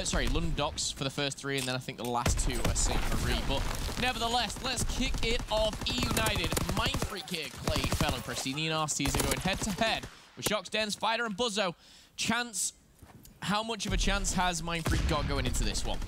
Sorry, London Docks for the first 3, and then I think the last 2 are St. Marie. But nevertheless, let's kick it off. eUnited, Mindfreak here, Clay, Fellow, Pristini, and RCs are going head-to-head with Shox, Dens, Fighter, and Buzzo. Chance, how much of a chance has Mindfreak got going into this one?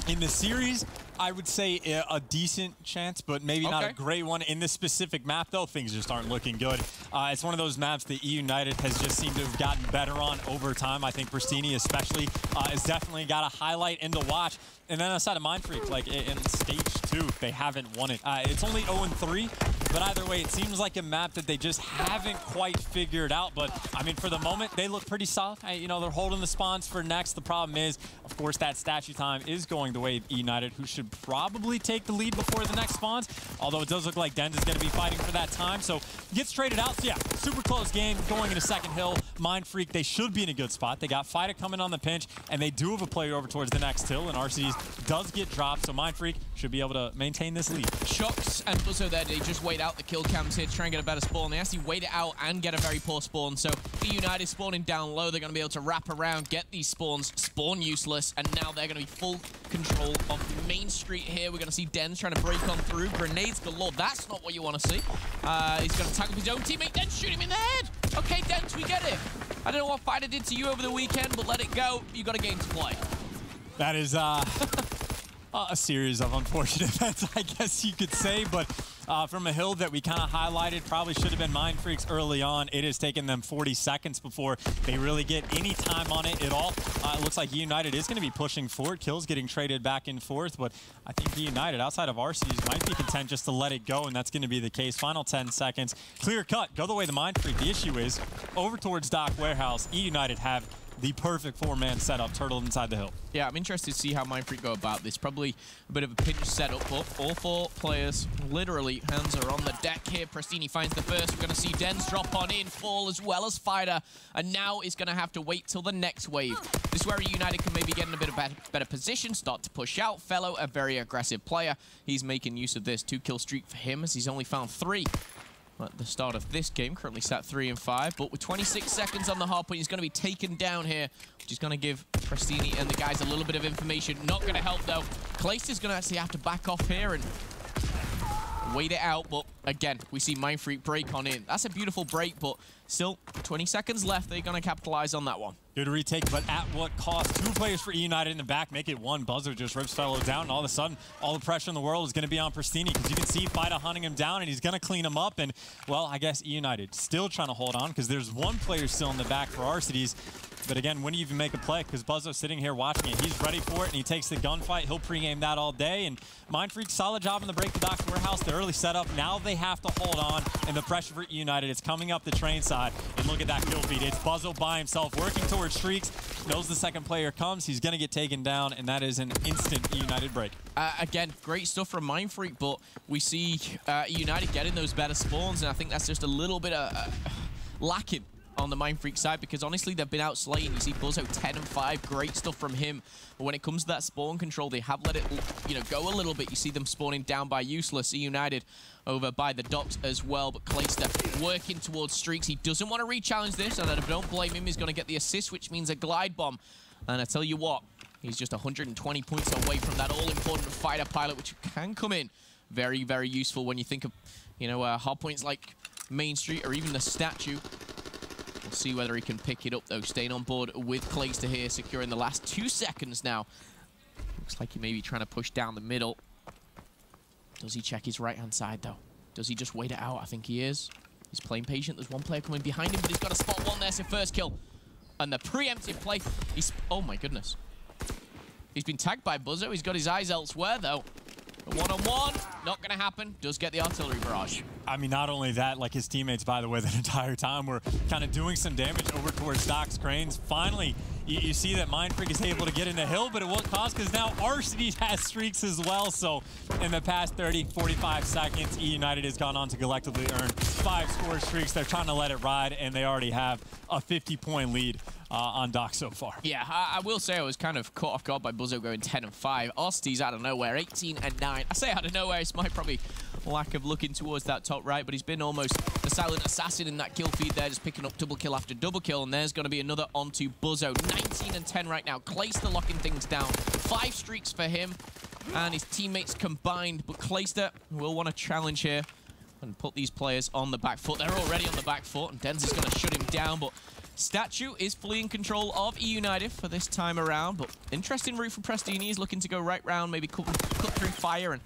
In the series, I would say a decent chance, but maybe not a great one. In this specific map, though, things just aren't looking good. It's one of those maps that eUnited has just seemed to have gotten better on over time. I think Pristini especially has definitely got a highlight and to watch. And then aside of Mindfreak, like in stage 2, they haven't won it. It's only 0-3, but either way, it seems like a map that they just haven't quite figured out. But I mean, for the moment, they look pretty solid. You know, they're holding the spawns for next. The problem is, of course, that statue time is going the way of eUnited, who should probably take the lead before the next spawns. Although it does look like Dens is going to be fighting for that time, so gets traded out. So yeah, super close game going into second hill. Mindfreak, they should be in a good spot. They got Fighter coming on the pinch, and they do have a player over towards the next hill, and RCDs does get dropped, so Mindfreak should be able to maintain this lead. Shox and Buzzo there, they just wait out the kill cams here to try and get a better spawn. They actually wait it out and get a very poor spawn, so eUnited spawning down low. They're going to be able to wrap around, get these spawns, spawn useless, and now they're going to be full control of Main Street here. We're going to see Dens trying to break on through. Grenades galore. That's not what you want to see. He's going to tackle his own teammate. Dens shoot him in the head. Okay, Dens, we get it. I don't know what Fighter did to you over the weekend, but let it go. You got a game to play. That is a series of unfortunate events, I guess you could say, but from a hill that we kind of highlighted, probably should have been Mindfreaks early on. It has taken them 40 seconds before they really get any time on it at all. It looks like eUnited is going to be pushing forward. Kills getting traded back and forth, but I think eUnited, outside of RCs, might be content just to let it go, and that's going to be the case. Final 10 seconds. Clear cut. Go the way of the Mindfreak. The issue is, over towards Dock Warehouse, eUnited have the perfect 4-man setup, turtle inside the hill. Yeah, I'm interested to see how Mindfreak go about this. Probably a bit of a pinch setup, but all 4 players, literally, hands are on the deck here. Pristini finds the first. We're going to see Dens drop on in, fall as well as Fighter, and now is going to have to wait till the next wave. This is where eUnited can maybe get in a bit of better position, start to push out. Fellow, a very aggressive player. He's making use of this 2-kill streak for him, as he's only found 3. At the start of this game, currently sat 3 and 5, but with 26 seconds on the hardpoint, he's going to be taken down here, which is going to give Pristini and the guys a little bit of information. Not going to help, though. Clace is going to actually have to back off here and wait it out, but again, we see Mindfreak break on in. That's a beautiful break, but still 20 seconds left. They're going to capitalize on that one. Good retake, but at what cost? 2 players for eUnited in the back, make it 1. Buzzer just rips Fellow down, and all of a sudden, all the pressure in the world is going to be on Pristini, because you can see Fighter hunting him down, and he's going to clean him up, and, well, I guess eUnited still trying to hold on, because there's 1 player still in the back for RCDs. But again, when do you even make a play? Because Buzzo's sitting here watching it. He's ready for it, and he takes the gunfight. He'll pregame that all day. And Mindfreak, solid job in the break to Dock's Warehouse. The early setup. Now they have to hold on, and the pressure for eUnited is coming up the train side. And look at that kill feed. It's Buzzo by himself, working towards streaks. Knows the second player comes. He's going to get taken down, and that is an instant eUnited break. Again, great stuff from Mindfreak, but we see eUnited getting those better spawns, and I think that's just a little bit lacking on the Mindfreak side, because honestly they've been out slaying. You see Buzzo 10 and 5, great stuff from him, but when it comes to that spawn control, they have let it, you know, go a little bit. You see them spawning down by useless. eUnited over by the docks as well, but Clayster working towards streaks. He doesn't want to re-challenge this, and I don't blame him. He's going to get the assist, which means a glide bomb, and I tell you what, he's just 120 points away from that all-important Fighter pilot, which can come in very, very useful when you think of, you know, hardpoints like Main Street or even the statue. We'll see whether he can pick it up, though. Staying on board with Clayster here, securing the last 2 seconds now. Looks like he may be trying to push down the middle. Does he check his right-hand side, though? Does he just wait it out? I think he is. He's playing patient. There's 1 player coming behind him, but he's got to spot 1 there. So first kill. And the preemptive play. Oh, my goodness. He's been tagged by Buzzo. He's got his eyes elsewhere, though. One-on-one, not going to happen. Does get the artillery barrage. I mean, not only that, like his teammates, by the way, that entire time were kind of doing some damage over towards Dock's Cranes. Finally, you see that Mindfreak is able to get in the hill, but at what cost? Because now RCD has streaks as well. So in the past 30, 45 seconds, eUnited has gone on to collectively earn 5 score streaks. They're trying to let it ride, and they already have a 50-point lead on Dock so far. Yeah, I will say I was kind of caught off guard by Buzzo going 10 and 5. Osti's out of nowhere, 18 and 9. I say out of nowhere, it's my probably lack of looking towards that top right, but he's been almost the silent assassin in that kill feed there, just picking up double kill after double kill, and there's going to be another onto Buzzo. 19 and 10 right now. Clayster locking things down. 5 streaks for him and his teammates combined, but Clayster will want to challenge here and put these players on the back foot. They're already on the back foot, and Denz is going to shut him down, but Statue is fully in control of eUnited for this time around, but interesting route for Prestini. He's looking to go right round, maybe cut through fire and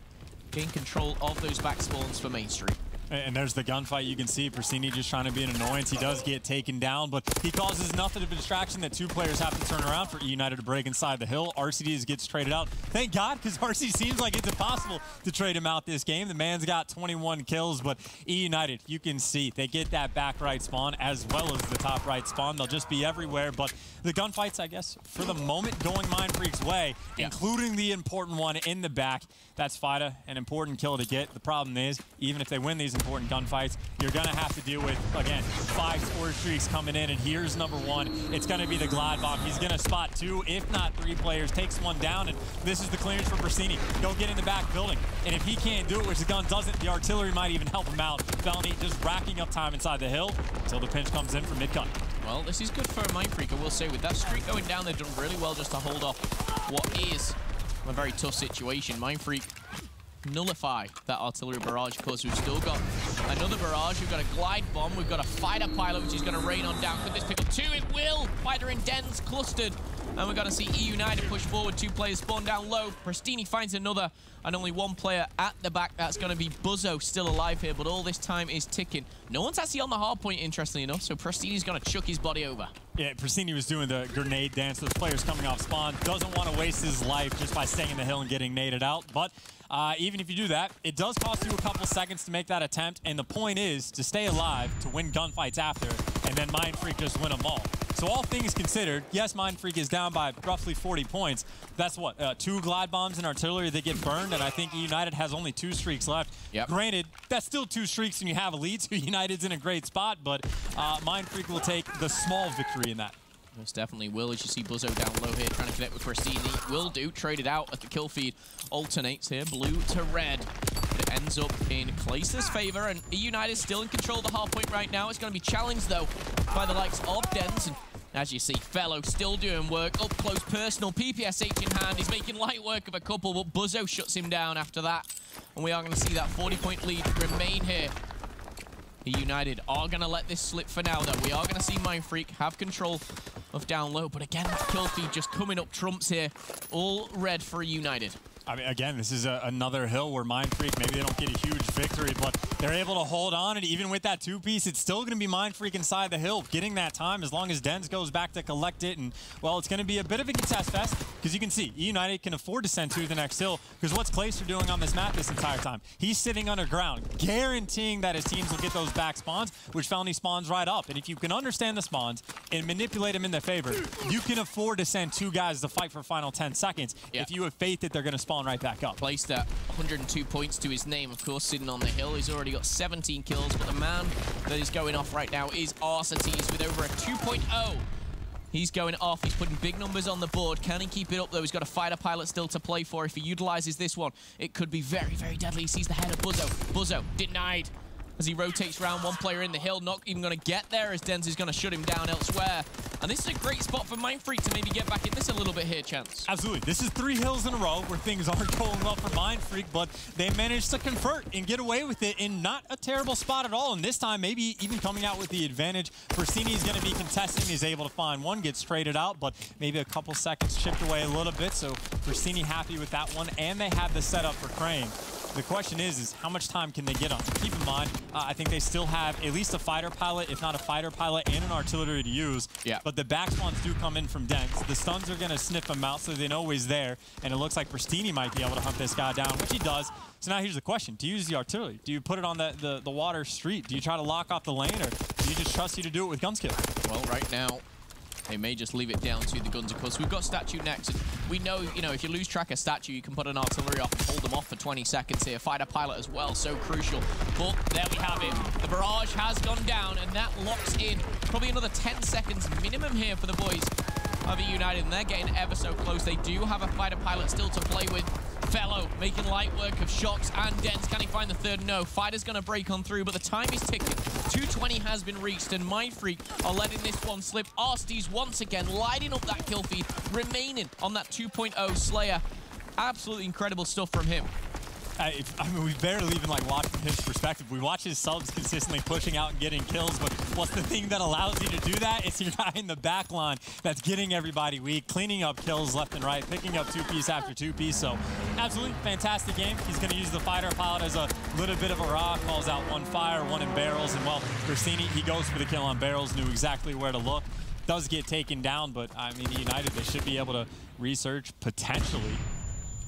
gain control of those back spawns for Main Street. And there's the gunfight. You can see Prestini just trying to be an annoyance. He does get taken down, but he causes nothing of a distraction that 2 players have to turn around for eUnited to break inside the hill. RCD gets traded out. Thank God, because RC seems like it's impossible to trade him out this game. The man's got 21 kills, but eUnited, you can see, they get that back right spawn as well as the top right spawn. They'll just be everywhere, but the gunfights, I guess, for the moment, going Mindfreak's way, including the important one in the back. That's Fida, an important kill to get. The problem is, even if they win these important gunfights, you're going to have to deal with, again, 5 Scorestreaks coming in, and here's number 1. It's going to be the Glide Bomb. He's going to spot 2, if not 3 players, takes 1 down, and this is the clearance for Prestini. Go get in the back building, and if he can't do it, which the gun doesn't, the artillery might even help him out. Felony just racking up time inside the hill until the pinch comes in from mid-gun. Well, this is good for Mindfreak, I will say. With that streak going down, they've done really well just to hold off what is a very tough situation. Mindfreak nullify that artillery barrage. Of course, we've still got another barrage. We've got a glide bomb. We've got a fighter pilot, which is going to rain on down. Could this pick up 2? It will. Fighter and Denz clustered. And we're going to see eUnited push forward. 2 players spawn down low. Prestini finds another, and only 1 player at the back. That's going to be Buzzo, still alive here, but all this time is ticking. No one's actually on the hard point, interestingly enough, so Prestini's going to chuck his body over. Yeah, Prestini was doing the grenade dance. Those players coming off spawn. Doesn't want to waste his life just by staying in the hill and getting naded out. But even if you do that, it does cost you a couple seconds to make that attempt. And the point is to stay alive, to win gunfights after, and then Mindfreak just win them all. So all things considered, yes, Mindfreak is down by roughly 40 points. That's what, 2 glide bombs and artillery that get burned, and I think eUnited has only 2 streaks left. Yep. Granted, that's still 2 streaks and you have a lead, so United's in a great spot, but Mindfreak will take the small victory in that. Most definitely will, as you see Buzzo down low here, trying to connect with Prestini. Will do, traded out as the kill feed alternates here, blue to red. But it ends up in Clayster's favor, and eUnited still in control of the hard point right now. It's going to be challenged, though, by the likes of Denz. And as you see, Fellow still doing work, up close, personal, PPSH in hand. He's making light work of a couple, but Buzzo shuts him down after that. And we are going to see that 40-point lead remain here. eUnited are going to let this slip for now, though. We are going to see Mindfreak have control of down low, but again, that kill feed just coming up trumps here. All red for eUnited. I mean, again, this is another hill where Mindfreak, maybe they don't get a huge victory, but they're able to hold on, and even with that 2-piece, it's still going to be Mindfreak inside the hill, getting that time as long as Denz goes back to collect it, and, well, it's going to be a bit of a contest fest, because you can see, eUnited can afford to send 2 to the next hill, because what's Clayster doing on this map this entire time? He's sitting underground, guaranteeing that his teams will get those back spawns, which Felony spawns right up, and if you can understand the spawns and manipulate them in their favor, you can afford to send 2 guys to fight for final 10 seconds if you have faith that they're going to spawn right back up. Placed at 102 points to his name, of course, sitting on the hill. He's already got 17 kills, but the man that is going off right now is Arcetes with over a 2.0. He's going off. He's putting big numbers on the board. Can he keep it up, though? He's got a fighter pilot still to play for. If he utilizes this one, it could be very, very deadly. He sees the head of Buzzo. Buzzo denied as he rotates around. 1 player in the hill, not even going to get there as Denz is going to shut him down elsewhere. And this is a great spot for Mindfreak to maybe get back in this a little bit here, Chance. Absolutely. This is 3 hills in a row where things aren't going well for Mindfreak, but they managed to convert and get away with it in not a terrible spot at all. And this time, maybe even coming out with the advantage. Prestini is going to be contesting. He's able to find 1, gets traded out, but maybe a couple seconds chipped away a little bit. So Prestini happy with that one, and they have the setup for Crane. The question is how much time can they get on? Keep in mind, I think they still have at least a fighter pilot, if not a fighter pilot, and an artillery to use. Yeah. But the back spawns do come in from Denz. The stuns are going to sniff him out, so they know he's there. And it looks like Prestini might be able to hunt this guy down, which he does. So now here's the question. Do you use the artillery? Do you put it on the water street? Do you try to lock off the lane, or do you just trust you to do it with gun skill? Well, right now, they may just leave it down to the guns, of course. We've got Statue next. And we know, if you lose track of Statue, you can put an artillery off and hold them off for 20 seconds here. Fighter pilot as well, so crucial. But there we have it. The barrage has gone down, and that locks in probably another 10 seconds minimum here for the boys of eUnited, and they're getting ever so close. They do have a fighter pilot still to play with. Fellow making light work of Shocks and Dens. Can he find the third? No. Fighter's going to break on through, but the time is ticking. 2:20 has been reached, and Mindfreak are letting this one slip. Arstees once again lighting up that kill feed, remaining on that 2.0 Slayer. Absolutely incredible stuff from him. I mean, we barely even like watch from his perspective. We watch his subs consistently pushing out and getting kills, but what's the thing that allows you to do that? It's your guy in the back line that's getting everybody weak, cleaning up kills left and right, picking up 2-piece after 2-piece. So absolutely fantastic game. He's going to use the fighter pilot as a little bit of a raw, calls out one fire, one in barrels, and well, Christini, he goes for the kill on barrels, knew exactly where to look. Does get taken down, but I mean, eUnited, they should be able to research potentially.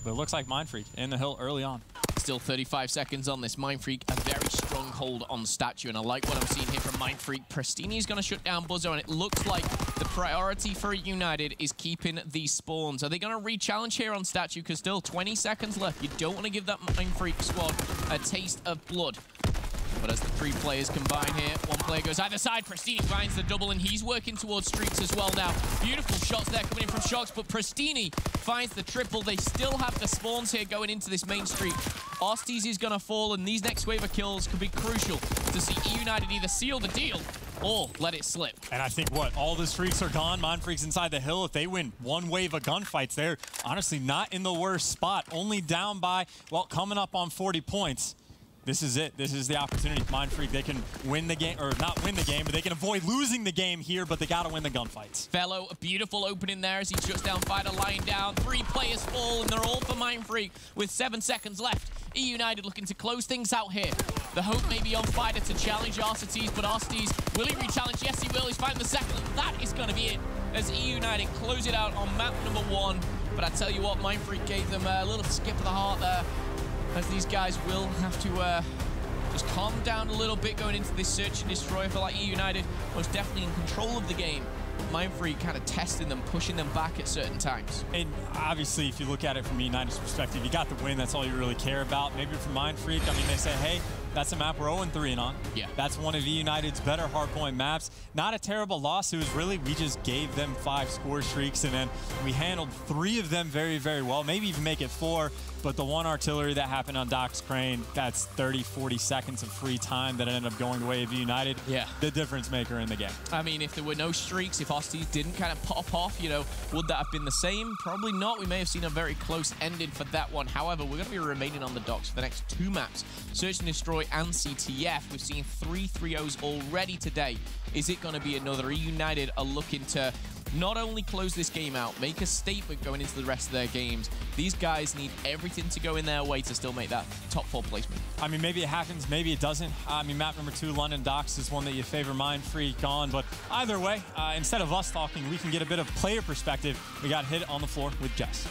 But it looks like Mindfreak in the hill early on. Still 35 seconds on this. Mindfreak, a very strong hold on Statue, and I like what I'm seeing here from Mindfreak. Prestini's going to shut down Buzzo, and it looks like the priority for United is keeping these spawns. Are they going to re-challenge here on Statue? Because still 20 seconds left. You don't want to give that Mindfreak squad a taste of blood. But as the three players combine here, one player goes either side. Prestini finds the double, and he's working towards streaks as well now. Beautiful shots there coming in from Shocks, but Prestini finds the triple. They still have the spawns here going into this main streak. Arstees is going to fall, and these next wave of kills could be crucial to see eUnited either seal the deal or let it slip. And I think, what, all the streaks are gone. Mindfreak's inside the hill. If they win one wave of gunfights, they're honestly not in the worst spot. Only down by, well, coming up on 40 points. This is it. This is the opportunity. Mindfreak, they can win the game, or not win the game, but they can avoid losing the game here, but they got to win the gunfights. Fellow, a beautiful opening there as he shuts down Fighter, lying down. 3 players fall, and they're all for Mindfreak with 7 seconds left. eUnited looking to close things out here. The hope may be on Fighter to challenge Arstees, but Arstees, will he re-challenge? Yes, he will. He's finding the second. That is going to be it as eUnited close it out on map number 1. But I tell you what, Mindfreak gave them a little skip of the heart there, as these guys will have to just calm down a little bit going into this search and destroy. I feel like eUnited most definitely in control of the game. Mindfreak kind of testing them, pushing them back at certain times. And obviously, if you look at it from eUnited's perspective, you got the win. That's all you really care about. Maybe for Mindfreak, I mean, they say, hey, that's a map we're 0-3 on. Yeah. That's one of eUnited's better hardpoint maps. Not a terrible loss. It was really, we just gave them 5 score streaks, and then we handled 3 of them very, very well. Maybe even make it 4. But the one artillery that happened on Doc's Crane, that's 30, 40 seconds of free time that ended up going the way of eUnited. Yeah. The difference maker in the game. I mean, if there were no streaks, if Arstees didn't kind of pop off, you know, would that have been the same? Probably not. We may have seen a very close ending for that one. However, we're going to be remaining on the docks for the next 2 maps. Search and Destroy and CTF. We've seen 3 3-0s already today. Is it going to be another? eUnited are looking to not only close this game out, make a statement going into the rest of their games. These guys need everything to go in their way to still make that top 4 placement. I mean, maybe it happens, maybe it doesn't. I mean, map number 2, London Docks, is one that you favor Mindfreak on. But either way, instead of us talking, we can get a bit of player perspective. We got hit on the floor with Jess.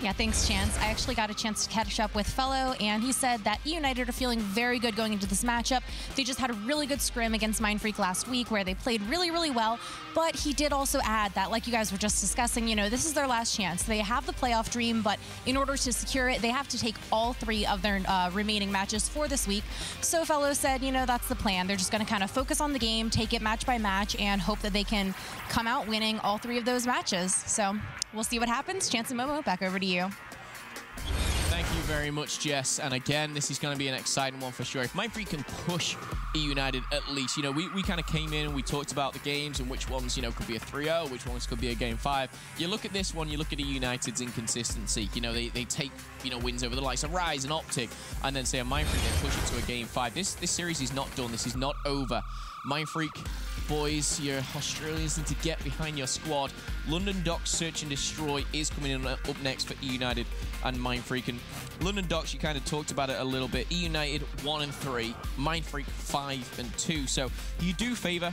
Yeah, thanks, Chance. I actually got a chance to catch up with Fellow, and he said that eUnited are feeling very good going into this matchup. They just had a really good scrim against Mindfreak last week where they played really, really well. But he did also add that, like you guys were just discussing, you know, this is their last chance. They have the playoff dream, but in order to secure it, they have to take all 3 of their remaining matches for this week. So Fellow said, you know, that's the plan. They're just going to kind of focus on the game, take it match by match, and hope that they can come out winning all 3 of those matches. So we'll see what happens. Chance and Momo, back over to you. Thank you very much, Jess. And again, this is going to be an exciting one for sure. If Mindfreak can push eUnited at least, you know, we kind of came in and we talked about the games and which ones, you know, could be a 3-0, which ones could be a game 5. You look at this one, you look at eUnited's inconsistency. You know, they take, you know, wins over the likes of Rise and Optic, and then say a Mindfreak, they push it to a game 5. This series is not done. This is not over. Mindfreak, boys, your Australians need to get behind your squad. London Docks Search and Destroy is coming in up next for eUnited and Mindfreak. And London Docks, you kind of talked about it a little bit. eUnited 1-3, Mindfreak 5-2. So you do favor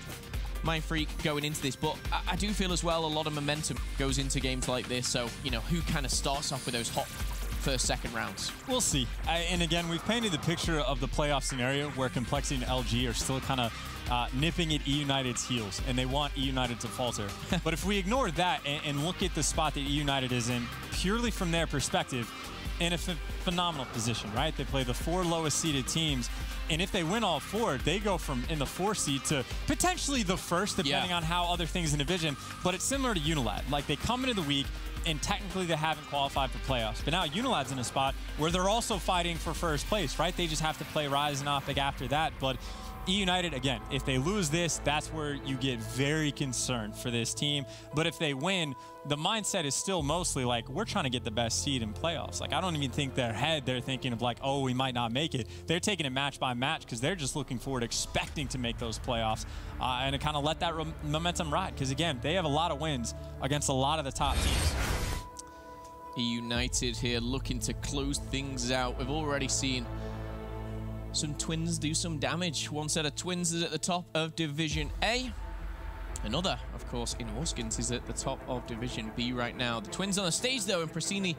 Mindfreak going into this, but I do feel as well a lot of momentum goes into games like this. So, you know, who kind of starts off with those hot first, second rounds? We'll see. And again, we've painted the picture of the playoff scenario where Complexity and LG are still kind of nipping at eUnited's heels, and they want eUnited to falter. But if we ignore that and look at the spot that eUnited is in, purely from their perspective, in a phenomenal position, right? They play the 4 lowest seeded teams, and if they win all 4, they go from in the 4th seed to potentially the 1st, depending on how other things in the division. But it's similar to Unilad. Like, they come into the week, and technically they haven't qualified for playoffs. But now Unilad's in a spot where they're also fighting for 1st place, right? They just have to play Rise and Optic after that. But eUnited, again, if they lose this, that's where you get very concerned for this team. But if they win, the mindset is still mostly like, we're trying to get the best seed in playoffs. Like, I don't even think they're thinking of like, oh, we might not make it. They're taking it match by match because they're just looking forward, expecting to make those playoffs and to kind of let that momentum ride. Because, again, they have a lot of wins against a lot of the top teams. eUnited here looking to close things out. We've already seen some Twins do some damage. One set of Twins is at the top of Division A. Another, of course, in Orskins is at the top of Division B right now. The Twins on the stage, though, and Prasini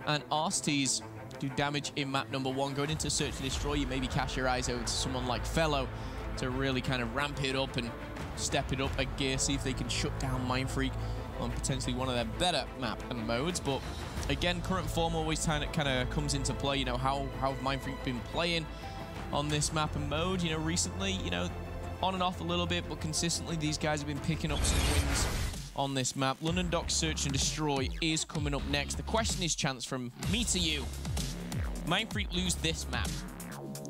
and Arstes do damage in map number 1. Going into Search and Destroy, you maybe cast your eyes over to someone like Fellow to really kind of ramp it up and step it up a gear, see if they can shut down Mindfreak on potentially one of their better map and modes. But again, current form always kind of comes into play. You know, how have Mindfreak been playing on this map and mode? You know, recently, you know, on and off a little bit, but consistently these guys have been picking up some wins on this map. London Docks Search and Destroy is coming up next. The question is, Chance, from me to you. Mindfreak lose this map.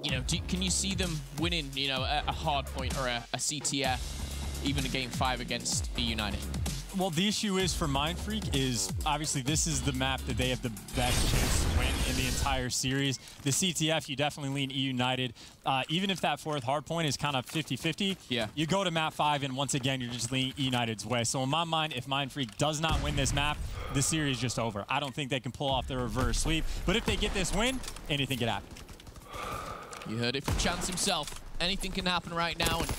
You know, can you see them winning, you know, a Hardpoint or a CTF, even a Game 5 against eUnited? Well, the issue is for Mindfreak is obviously this is the map that they have the best chance to win in the entire series. The CTF, you definitely lean eUnited. Even if that 4th Hardpoint is kind of 50-50, you go to map 5, and once again, you're just leaning eUnited's way. So in my mind, if Mindfreak does not win this map, the series is just over. I don't think they can pull off the reverse sweep. But if they get this win, anything can happen. You heard it from Chance himself. Anything can happen right now. And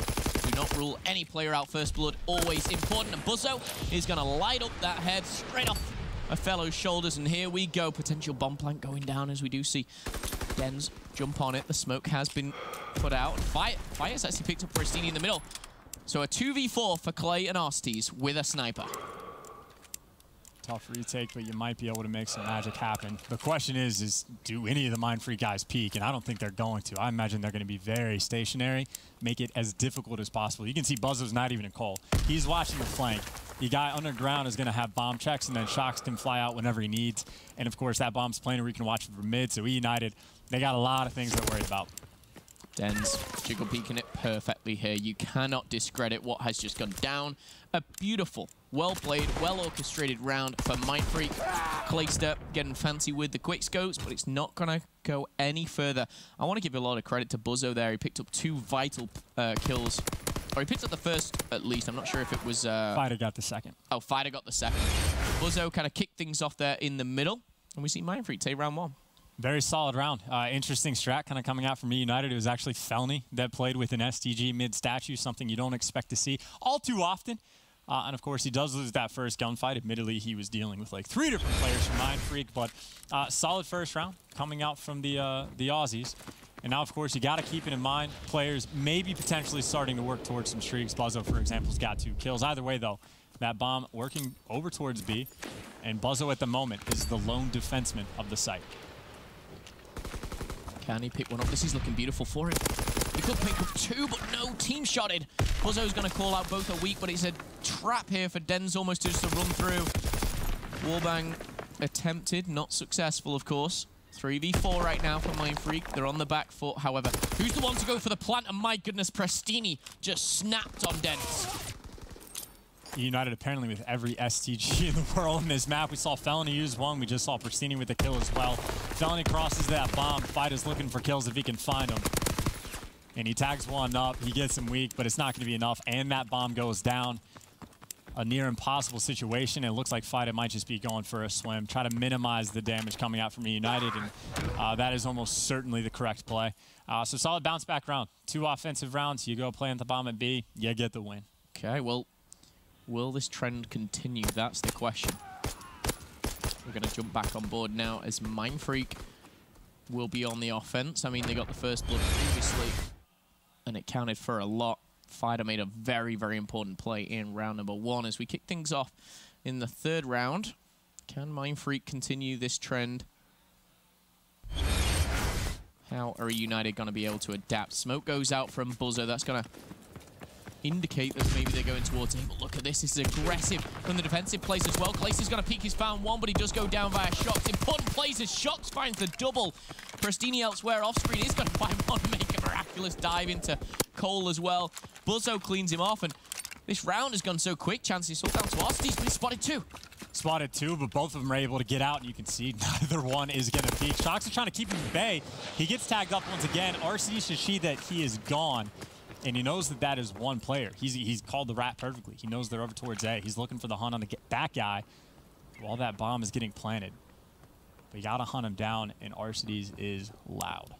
do not rule any player out. First blood, always important. And Buzzo is going to light up that head straight off a Fellow's shoulders. And here we go. Potential bomb plant going down as we do see Dens jump on it. The smoke has been put out. Fire's actually picked up Pristini in the middle. So a 2v4 for Clay and Arstes with a sniper. Tough retake, but you might be able to make some magic happen. The question is do any of the Mindfreak guys peek? And I don't think they're going to. I imagine they're going to be very stationary, make it as difficult as possible. You can see Buzzo's not even a call. He's watching the flank. The guy underground is going to have bomb checks, and then Shocks can fly out whenever he needs. And, of course, that bomb's planar where you can watch it from mid. So eUnited, they got a lot of things they're worried about. Dens jiggle peeking it perfectly here. You cannot discredit what has just gone down. A beautiful, well-played, well-orchestrated round for Mindfreak. Clayster getting fancy with the quick scopes, but it's not going to go any further. I want to give a lot of credit to Buzzo there. He picked up 2 vital kills. Or he picked up the first, at least. I'm not sure if it was... Fighter got the second. Oh, Fighter got the second. Buzzo kind of kicked things off there in the middle. And we see Mindfreak take round 1. Very solid round. Interesting strat kind of coming out from eUnited. It was actually Felny that played with an STG mid-statue, something you don't expect to see all too often. And, of course, he does lose that first gunfight. Admittedly, he was dealing with, like, 3 different players from Mindfreak, but solid first round coming out from the Aussies. And now, of course, you got to keep it in mind. Players maybe potentially starting to work towards some streaks. Buzzo, for example, has got 2 kills. Either way, though, that bomb working over towards B. And Buzzo, at the moment, is the lone defenseman of the site. Can he pick one up? This is looking beautiful for him. He could pick up 2, but no, team shotted. Buzzo's going to call out both are weak, but it's a trap here for Dens almost just to run through. Wallbang attempted, not successful, of course. 3v4 right now for Mindfreak. They're on the back foot, however. Who's the one to go for the plant? And my goodness, Prestini just snapped on Dens. eUnited apparently with every STG in the world in this map. We saw Felony use 1. We just saw Pristini with the kill as well. Felony crosses that bomb. Fight is looking for kills if he can find them. And he tags 1 up. He gets him weak, but it's not going to be enough. And that bomb goes down. A near impossible situation. It looks like Fighter might just be going for a swim. Try to minimize the damage coming out from eUnited. And that is almost certainly the correct play. So solid bounce back round. 2 offensive rounds. You go plant the bomb at B. You get the win. Okay, well, will this trend continue? That's the question. We're going to jump back on board now as Mindfreak will be on the offense. I mean, they got the first blood previously, and it counted for a lot. Fighter made a very, very important play in round number 1 as we kick things off in the 3rd round. Can Mindfreak continue this trend How are eUnited going to be able to adapt? Smoke goes out from Buzzer. That's going to indicate that maybe they're going towards him. But look at this. This is aggressive from the defensive place as well. Clayster's going to peek his found one, but he does go down via Shocks. Important plays as Shocks finds the double. Prestini elsewhere off screen is going to find one, make a miraculous dive into Cole as well. Buzzo cleans him off, and this round has gone so quick. Chances all down to Arstees, but he's spotted two. Spotted two, but both of them are able to get out, and you can see neither one is going to peek. Shocks are trying to keep him at bay. He gets tagged up once again. RC should see that he is gone, and he knows that that is one player. He's called the rat perfectly. He knows they're over towards A. He's looking for the hunt on that guy while that bomb is getting planted. But you got to hunt him down, and Arcedes is loud.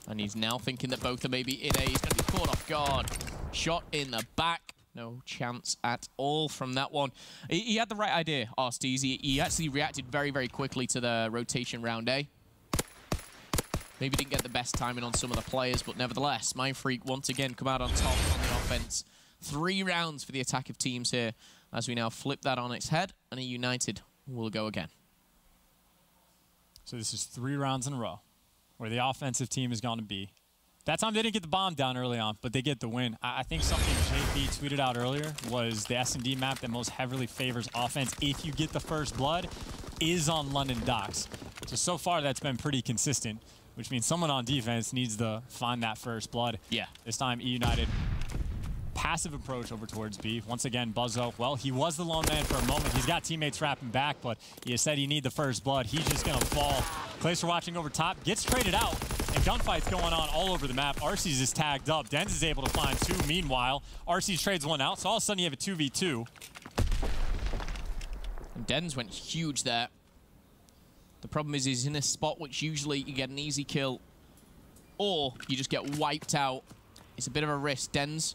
And he's now thinking that both are maybe in A. He's going to be caught off guard. Shot in the back. No chance at all from that one. He had the right idea, Arstees. He actually reacted very, very quickly to the rotation round A. Maybe didn't get the best timing on some of the players, but nevertheless, Mindfreak once again come out on top on the offense. 3 rounds for the attack of teams here as we now flip that on its head, and eUnited will go again. So this is 3 rounds in a row where the offensive team is going to be. That time they didn't get the bomb down early on, but they get the win. I think something JP tweeted out earlier was the S&D map that most heavily favors offense if you get the first blood is on London Docks. So far that's been pretty consistent, which means someone on defense needs to find that first blood. Yeah. This time eUnited passive approach over towards B. Once again, Buzzo, well, he was the lone man for a moment. He's got teammates wrapping back, but he said he need the first blood. He's just going to fall. Clayster watching over top, gets traded out, and gunfights going on all over the map. Arcees is tagged up. Denz is able to find 2. Meanwhile, Arcees trades 1 out, so all of a sudden you have a 2v2. And Denz went huge there. The problem is he's in a spot which usually you get an easy kill, or you just get wiped out. It's a bit of a risk. Denz,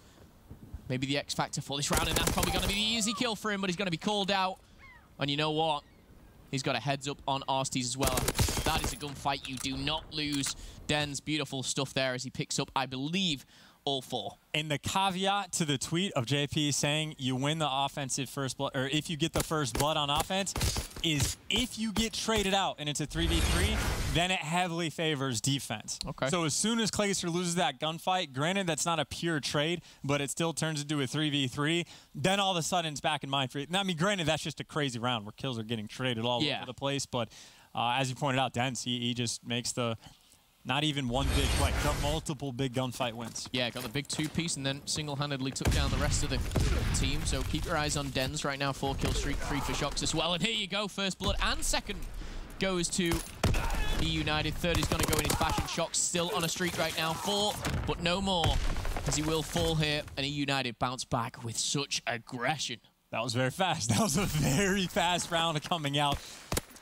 maybe the X factor for this round, and that's probably going to be the easy kill for him, but he's going to be called out. And you know what? He's got a heads up on Arstees as well. That is a gunfight you do not lose. Denz, beautiful stuff there as he picks up, I believe, all 4. And the caveat to the tweet of JP saying you win the offensive first blood, or if you get the first blood on offense, is if you get traded out and it's a 3v3, then it heavily favors defense. Okay. So as soon as Clayster loses that gunfight, granted that's not a pure trade, but it still turns into a 3v3, then all of a sudden it's back in Mindfreak. Now, I mean, granted, that's just a crazy round where kills are getting traded all over the place, but as you pointed out, Denz, he just makes the not even one big play, the multiple big gunfight wins. Yeah, got the big 2-piece and then single-handedly took down the rest of the team. So keep your eyes on Denz right now. 4-kill streak, 3 for Shocks as well. And here you go, first blood and second goes to eUnited. Third is going to go in his fashion. Shocks still on a streak right now. 4, but no more, as he will fall here. And eUnited bounce back with such aggression. That was very fast. That was a very fast round coming out.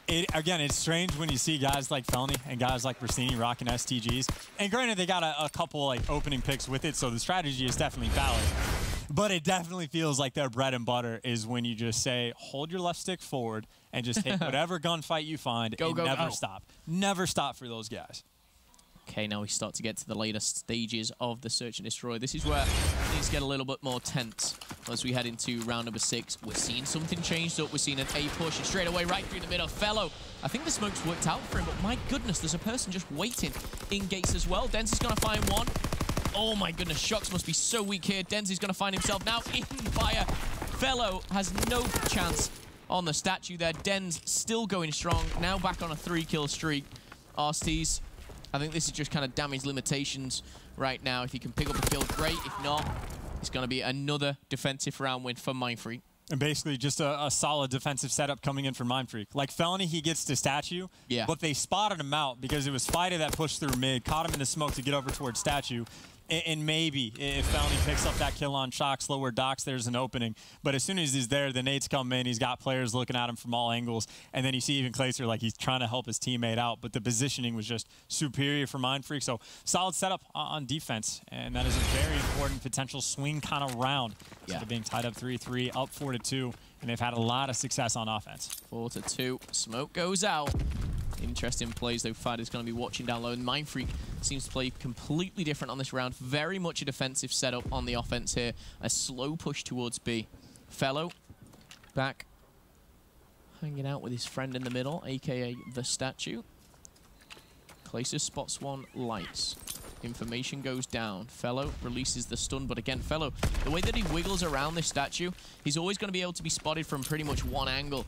Again, it's strange when you see guys like Felony and guys like Prestini rocking STGs. And granted, they got a couple like opening picks with it, so the strategy is definitely valid. But it definitely feels like their bread and butter is when you just say, hold your left stick forward and just take whatever gunfight you find and never stop. Never stop for those guys. Okay, now we start to get to the later stages of the Search and Destroy. This is where things get a little bit more tense as we head into round number 6. We're seeing something changed up. We're seeing an A push and straight away right through the middle. Fellow, I think the smoke's worked out for him, but my goodness, there's a person just waiting in gates as well. Denz is going to find one. Oh my goodness, Shocks must be so weak here. Denz is going to find himself now in fire. Fellow has no chance on the statue there. Denz still going strong, now back on a 3-kill streak. Arstees, I think this is just kind of damage limitations right now. If he can pick up a kill, great. If not, it's going to be another defensive round win for Mindfreak. And basically just a solid defensive setup coming in for Mindfreak. Like Felony, he gets to statue, but they spotted him out because it was Fida that pushed through mid, caught him in the smoke to get over towards statue. And maybe if Felony picks up that kill on Shocks, lower docks, there's an opening. But as soon as he's there, the nades come in. He's got players looking at him from all angles. And then you see even Clayster, like he's trying to help his teammate out. But the positioning was just superior for Mindfreak. So solid setup on defense. And that is a very important potential swing kind of round. Instead of being tied up 3-3, up 4-2. And they've had a lot of success on offense. 4-2. Smoke goes out. Interesting plays, though. Fida's going to be watching down low. And Mindfreak seems to play completely different on this round. Very much a defensive setup on the offense here. A slow push towards B. Fellow back, hanging out with his friend in the middle, a.k.a. the statue. Clayster spots one, lights. Information goes down. Fellow releases the stun, but again, Fellow, the way that he wiggles around this statue, he's always going to be able to be spotted from pretty much one angle.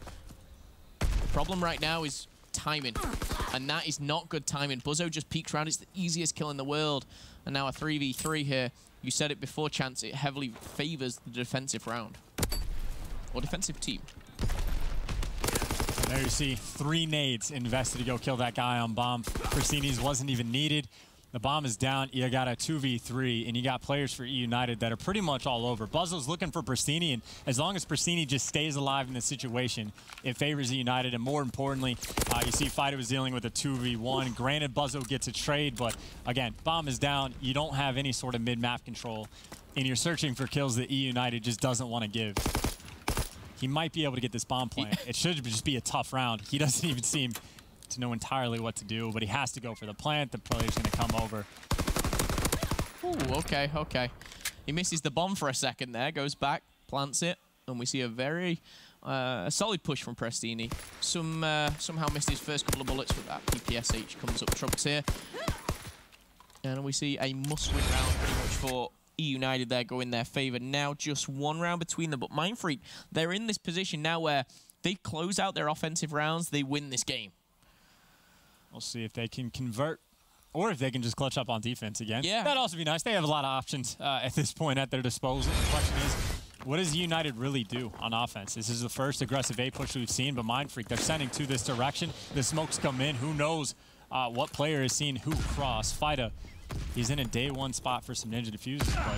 The problem right now is timing, and that is not good timing. Buzzo just peeks around. It's the easiest kill in the world. And now a 3v3 here. You said it before, Chance. It heavily favors the defensive round. Or defensive team. There you see 3 nades invested to go kill that guy on bomb. Pristini's wasn't even needed. The bomb is down. You got a 2v3, and you got players for eUnited that are pretty much all over. Buzzo's looking for Pristini, and as long as Pristini just stays alive in the situation, it favors eUnited. And more importantly, you see Fido was dealing with a 2v1. Granted, Buzzo gets a trade, but again, bomb is down. You don't have any sort of mid-map control, and you're searching for kills that eUnited just doesn't want to give. He might be able to get this bomb plant. It should just be a tough round. He doesn't even seem to know entirely what to do, but he has to go for the plant. The player's going to come over. Ooh, okay, okay. He misses the bomb for a second there, goes back, plants it, and we see a very solid push from Pristini. Somehow missed his first couple of bullets with that. PPSH comes up trumps here. And we see a must-win round pretty much for eUnited there, go in their favor. Now just one round between them, but Mindfreak, they're in this position now where they close out their offensive rounds, they win this game. We'll see if they can convert, or if they can just clutch up on defense again. Yeah. That'd also be nice. They have a lot of options at this point at their disposal. The question is, what does eUnited really do on offense? This is the first aggressive A push we've seen, but Mindfreak, they're sending to this direction. The smokes come in. Who knows what player is seeing who cross. Fida, he's in a day 1 spot for some ninja diffuses, but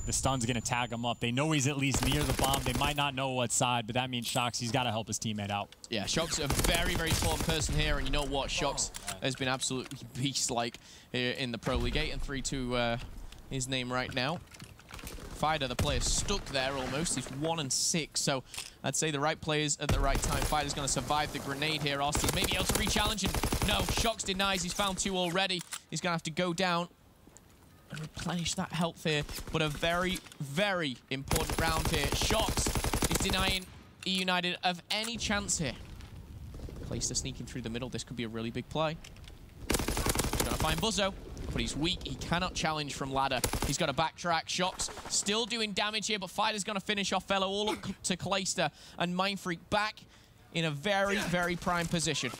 the stun's going to tag him up. They know he's at least near the bomb. They might not know what side, but that means Shox, he's got to help his teammate out. Yeah, Shox a very, very important person here, and you know what? Shox has been absolutely beast-like here in the Pro League. 8-3 to his name right now. Fida, the player, stuck there almost. He's 1-6, so I'd say the right players at the right time. Fida's going to survive the grenade here. Austin may be able to re-challenge, and no, Shox denies. He's found 2 already. He's going to have to go down and replenish that health here, but a very, very important round here. Shox is denying eUnited of any chance here. Clayster sneaking through the middle. This could be a really big play. He's gonna find Buzzo, but he's weak. He cannot challenge from ladder. He's got to backtrack. Shox still doing damage here, but Fighter's gonna finish off Fellow all up to Clayster, and Mindfreak back in a very, very prime position.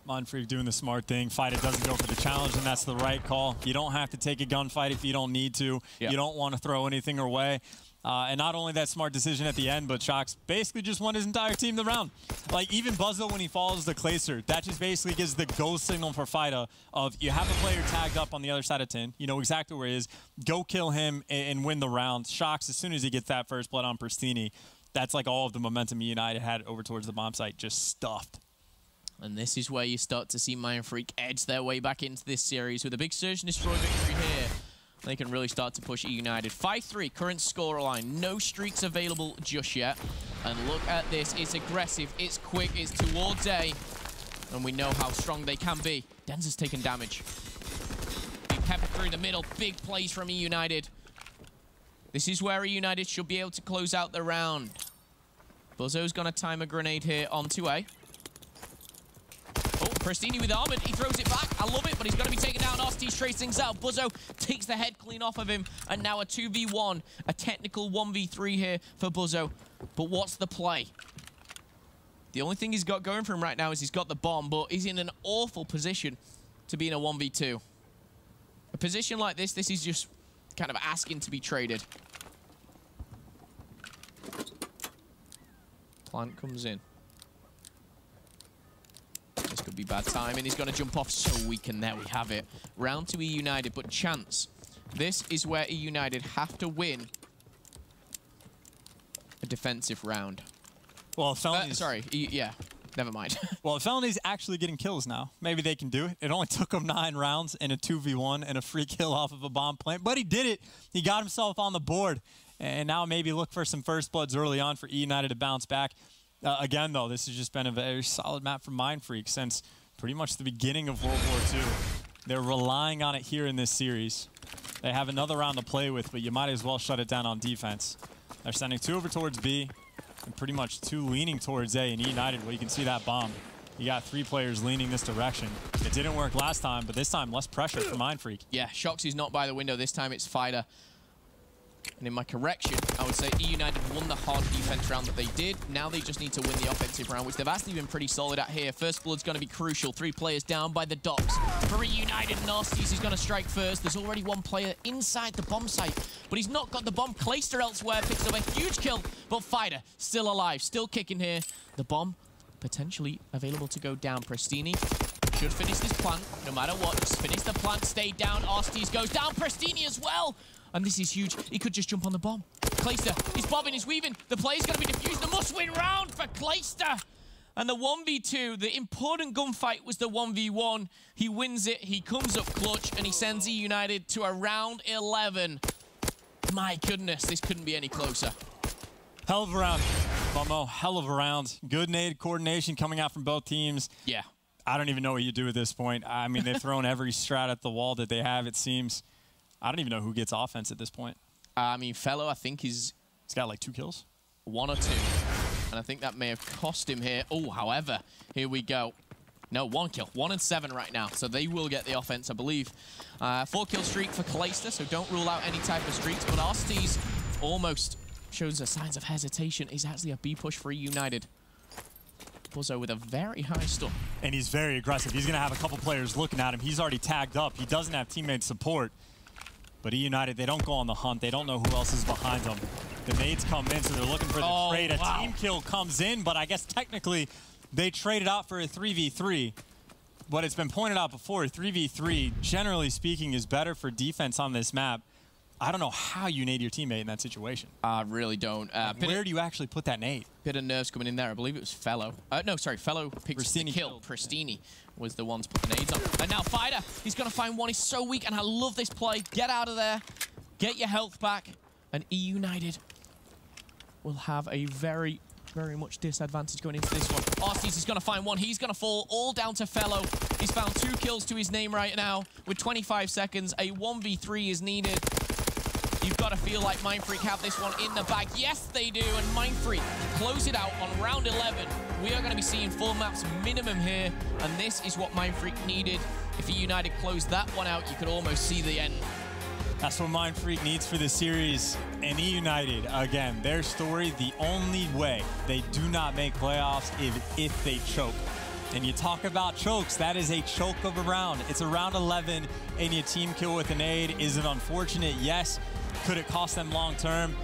Mindfreak doing the smart thing. Fighter doesn't go for the challenge, and that's the right call. You don't have to take a gunfight if you don't need to. Yep. You don't want to throw anything away. And not only that smart decision at the end, but Shox basically just won his entire team the round. Like, even Buzzo, when he follows the Clayster, that just basically gives the go signal for Fighter of, you have a player tagged up on the other side of 10. You know exactly where he is. Go kill him and win the round. Shox, as soon as he gets that first blood on Pristini, that's like all of the momentum eUnited had over towards the bomb site just stuffed. And this is where you start to see Mindfreak edge their way back into this series with a big Surge and Destroy victory here. They can really start to push eUnited. 5-3, current scoreline. No streaks available just yet. And look at this. It's aggressive. It's quick. It's towards A. And we know how strong they can be. Denza's taken damage. Big pepper through the middle. Big plays from eUnited. This is where eUnited should be able to close out the round. Buzzo's going to time a grenade here onto A. Oh, Pristini with Armored. He throws it back. I love it, but he's going to be taken down. Osti's trace things out. Buzzo takes the head clean off of him. And now a 2v1. A technical 1v3 here for Buzzo. But what's the play? The only thing he's got going for him right now is he's got the bomb, but he's in an awful position to be in a 1v2. A position like this is just kind of asking to be traded. Plant comes in. This could be bad timing. He's going to jump off so weak, and there we have it. Round to eUnited, but Chance. This is where eUnited have to win a defensive round. Well, Felony's... yeah, never mind. Well, Felony's actually getting kills now. Maybe they can do it. It only took him 9 rounds and a 2v1 and a free kill off of a bomb plant, but he did it. He got himself on the board, and now maybe look for some first bloods early on for eUnited to bounce back. Again, though, this has just been a very solid map for Mindfreak since pretty much the beginning of World War II. They're relying on it here in this series. They have another round to play with, but you might as well shut it down on defense. They're sending 2 over towards B, and pretty much 2 leaning towards A, and eUnited, well, you can see that bomb. You got 3 players leaning this direction. It didn't work last time, but this time less pressure for Mindfreak. Yeah, Shoxy's not by the window. This time it's Fighter. And in my correction, I would say eUnited won the hard defense round that they did. Now they just need to win the offensive round, which they've actually been pretty solid at here. First blood's going to be crucial. 3 players down by the docks. For eUnited, Nasties is going to strike first. There's already 1 player inside the bomb site, but he's not got the bomb. Clayster elsewhere picks up a huge kill, but Fighter still alive, still kicking here. The bomb potentially available to go down. Prestini should finish this plant, no matter what. Just finish the plant, stay down. Arstes goes down. Prestini as well. And this is huge. He could just jump on the bomb. Clayster, he's bobbing, he's weaving. The play's going to be defused. The must-win round for Clayster. And the 1v2, the important gunfight was the 1v1. He wins it, he comes up clutch, and he sends eUnited to a round 11. My goodness, this couldn't be any closer. Hell of a round, Bummo. Hell of a round. Good nade coordination coming out from both teams. Yeah. I don't even know what you do at this point. I mean, they've thrown every strat at the wall that they have, it seems. I don't even know who gets offense at this point. I mean, Fellow, I think he's got like 2 kills. 1 or 2. And I think that may have cost him here. Oh, however, here we go. No, 1 kill. 1 and 7 right now. So they will get the offense, I believe. 4-kill streak for Clayster, so don't rule out any type of streaks. But Arstes almost shows the signs of hesitation. He's actually a B push for eUnited. Buzzo with a very high stun. And he's very aggressive. He's going to have a couple players looking at him. He's already tagged up. He doesn't have teammate support. But eUnited, they don't go on the hunt. They don't know who else is behind them. The nades come in, so they're looking for the trade. A team kill comes in, but I guess technically they traded out for a 3v3. But it's been pointed out before, 3v3, generally speaking, is better for defense on this map. I don't know how you nade your teammate in that situation. I really don't. Where do you actually put that nade? Bit of nerves coming in there. I believe it was Fellow. No, sorry, Fellow picks the kill. Prestini was the one to put the nades on. And now Fighter, he's going to find one. He's so weak, and I love this play. Get out of there. Get your health back. And eUnited will have a very, very much disadvantage going into this one. Arstes is going to find one. He's going to fall all down to Fellow. He's found 2 kills to his name right now. With 25 seconds, a 1v3 is needed. You've got to feel like Mindfreak have this one in the bag. Yes, they do. And Mindfreak close it out on round 11. We are going to be seeing 4 maps minimum here. And this is what Mindfreak needed. If eUnited closed that one out, you could almost see the end. That's what Mindfreak needs for this series. And eUnited, again, their story, the only way they do not make playoffs is if they choke. And you talk about chokes, that is a choke of a round. It's a round 11, and you team kill with an aid. Is it unfortunate? Yes. Could it cost them long term?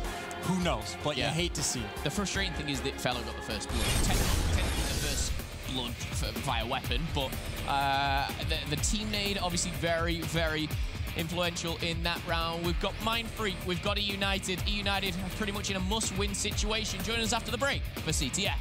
Who knows? But you hate to see it. The frustrating thing is that Fellow got the first blood. Technically the first blood via weapon, but the team nade obviously very, very influential in that round. We've got Mindfreak, we've got eUnited. eUnited pretty much in a must-win situation. Join us after the break for CTF.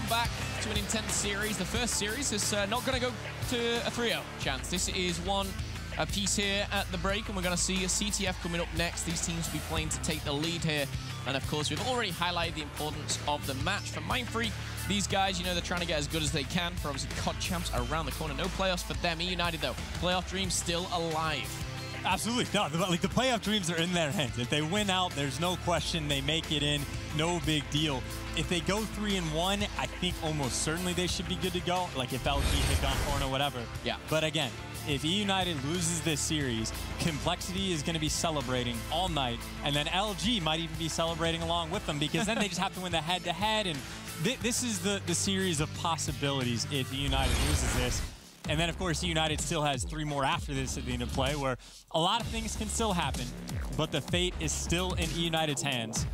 back to an intense series. The first series is not going to go to a 3-0 chance. This is one piece here at the break, and we're going to see a CTF coming up next. These teams will be playing to take the lead here. And of course, we've already highlighted the importance of the match for Mindfreak. These guys, you know, they're trying to get as good as they can for obviously COD champs around the corner. No playoffs for them. eUnited, though, playoff dreams still alive. Absolutely. No, like the playoff dreams are in their hands. If they win out, there's no question they make it in. No big deal. If they go 3-1, I think almost certainly they should be good to go. Like if LG hit on corner or whatever. Yeah. But again, if eUnited loses this series, Complexity is going to be celebrating all night, and then LG might even be celebrating along with them, because then they just have to win the head-to-head, and this is the series of possibilities if eUnited loses this. And then, of course, eUnited still has 3 more after this at the end of play, where a lot of things can still happen, but the fate is still in eUnited's hands.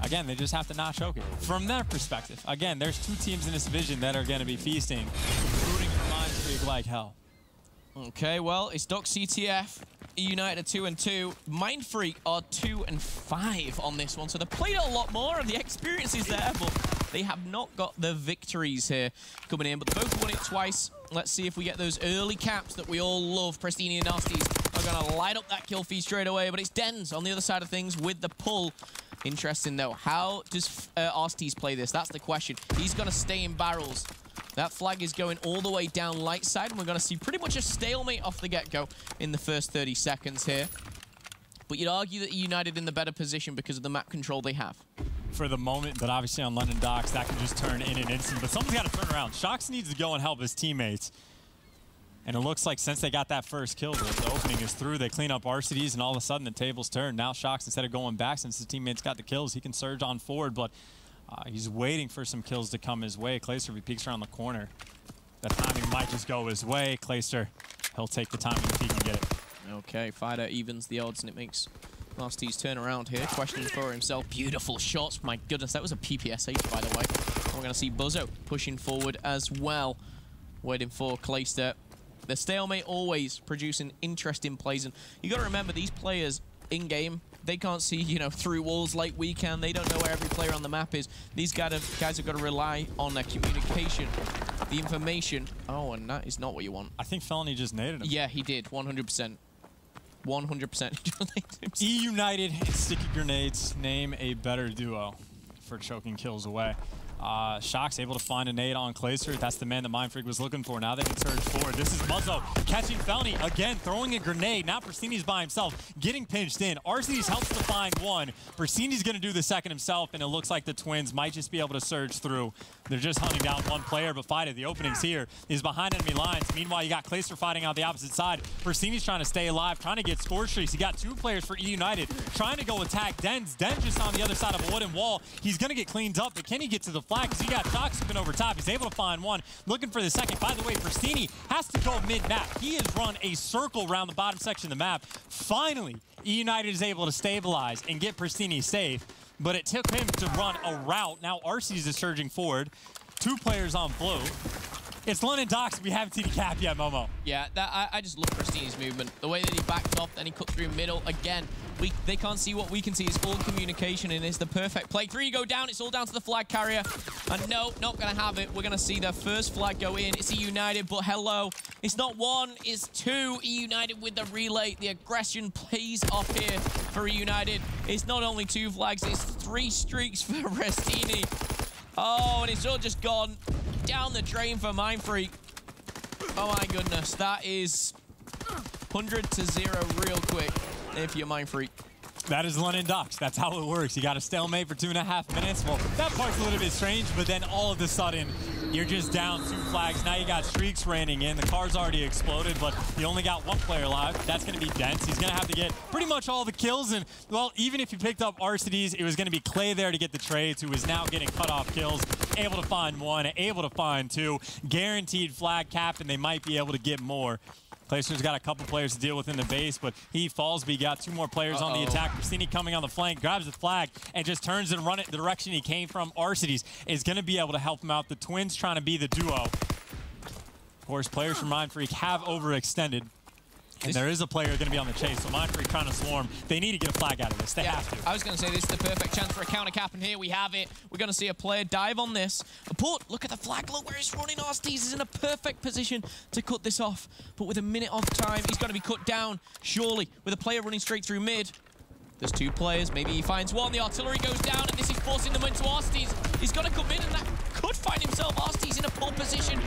Again, they just have to not choke it. From their perspective, again, there's 2 teams in this division that are going to be feasting, rooting for Mindfreak like hell. Okay, well, it's Doc CTF, eUnited are 2-2. Mindfreak are 2-5 on this one, so they've played it a lot more, and the experience is there, but they have not got the victories here coming in, but they both won it twice. Let's see if we get those early caps that we all love. Pristini and Nasties are going to light up that kill feed straight away, but it's Dens on the other side of things with the pull. Interesting, though. How does Arstes play this? That's the question. He's going to stay in barrels. That flag is going all the way down light side, and we're going to see pretty much a stalemate off the get-go in the first 30 seconds here. But you'd argue that eUnited in the better position because of the map control they have. For the moment, but obviously on London Docks, that can just turn in an instant. But someone's got to turn around. Shox needs to go and help his teammates. And it looks like since they got that first kill, the opening is through. They clean up RCDs, and all of a sudden the tables turn. Now Shox, instead of going back, since his teammates got the kills, he can surge on forward. But he's waiting for some kills to come his way. Clayster, if he peeks around the corner, the timing might just go his way. Clayster, he'll take the timing if he can get it. Okay, Fighter evens the odds, and it makes Nasties turn around here, questioning for himself. Beautiful shots. My goodness, that was a PPSH, by the way. And we're going to see Buzzo pushing forward as well, waiting for Clayster. The stalemate always producing interesting plays, and you got to remember, these players in-game, they can't see, you know, through walls like we can. They don't know where every player on the map is. These guys have got to rely on their communication, the information. Oh, and that is not what you want. I think Felony just naded him. Yeah, he did, 100%. 100%. eUnited and Sticky Grenades name a better duo for choking kills away. Shox able to find a nade on Clayster. That's the man that Mindfreak was looking for. Now they can surge forward. This is Muzzo catching Felony again, throwing a grenade. Now Pristini's by himself, getting pinched in. RCD's helps to find one. Pristini's going to do the second himself, and it looks like the Twins might just be able to surge through. They're just hunting down one player, but Fighter, the opening's here. He's behind enemy lines. Meanwhile, you got Clayster fighting out the opposite side. Pristini's trying to stay alive, trying to get Scorestreaks. You got 2 players for eUnited trying to go attack Dens. Dens just on the other side of a wooden wall. He's going to get cleaned up, but can he get to the flag? Because he got Shox scooping over top. He's able to find one, looking for the second. By the way, Pristini has to go mid-map. He has run a circle around the bottom section of the map. Finally, eUnited is able to stabilize and get Pristini safe, but it took him to run a route. Now Arcees is surging forward. 2 players on blue. It's London Docks. We haven't seen a cap yet, Momo. Yeah, I just love Pristini's movement. The way that he backed off, then he cut through middle. Again, they can't see what we can see. It's all communication, and it's the perfect play. 3 go down. It's all down to the flag carrier. And no, not going to have it. We're going to see the first flag go in. It's eUnited, but hello. It's not 1, it's 2. eUnited with the relay. The aggression plays off here for eUnited. It's not only 2 flags, it's 3 streaks for Pristini. Oh, and it's all just gone down the drain for Mindfreak. Oh my goodness, that is 100-0 real quick if you're Mindfreak. That is London Docks. That's how it works. You got a stalemate for 2.5 minutes. Well, that part's a little bit strange, but then all of a sudden, you're just down 2 flags. Now you got streaks raining in. The car's already exploded, but you only got 1 player alive. That's going to be Dens. He's going to have to get pretty much all the kills. And, well, even if you picked up RCDs, it was going to be Clay there to get the trades, who is now getting cut-off kills. Able to find 1, able to find 2. Guaranteed flag cap, and they might be able to get more. Clayster's got a couple players to deal with in the base, but he falls, but he got 2 more players on the attack. Pristini coming on the flank, grabs the flag, and just turns and runs it the direction he came from. Arcides is going to be able to help him out. The Twins trying to be the duo. Of course, players from Mindfreak have overextended. And there is a player going to be on the chase, so Mindfreak trying to swarm. They need to get a flag out of this. They have to. I was going to say this is the perfect chance for a counter cap, and here we have it. We're going to see a player dive on this. But look at the flag. Look where he's running. Arstees is in a perfect position to cut this off. But with a minute of time, he's going to be cut down, surely, with a player running straight through mid. There's two players. Maybe he finds one. The artillery goes down, and this is forcing them into Arstees. He's going to come in, and that could find himself. Arstees in a pole position.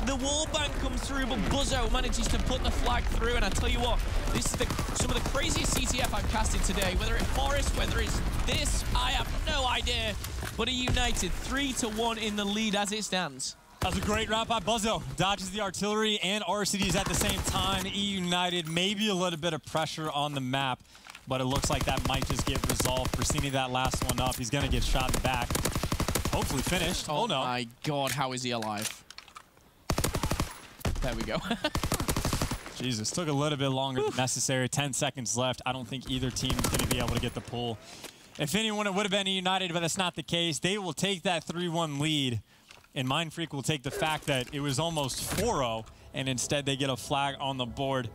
The wallbang comes through, but Buzzo manages to put the flag through. And I tell you what, this is some of the craziest CTF I've casted today. Whether it's Forest, whether it's this, I have no idea. But eUnited 3-1 in the lead as it stands. That was a great round by Buzzo. Dodges the artillery and RCDs at the same time. eUnited, maybe a little bit of pressure on the map, but it looks like that might just get resolved. Pristini that last one up. He's going to get shot in the back. Hopefully finished. Oh, no. My God, how is he alive? There we go. Jesus, took a little bit longer than necessary. 10 seconds left. I don't think either team is going to be able to get the pull. If anyone, it would have been eUnited, but that's not the case. They will take that 3-1 lead, and Mindfreak will take the fact that it was almost 4-0, and instead they get a flag on the board.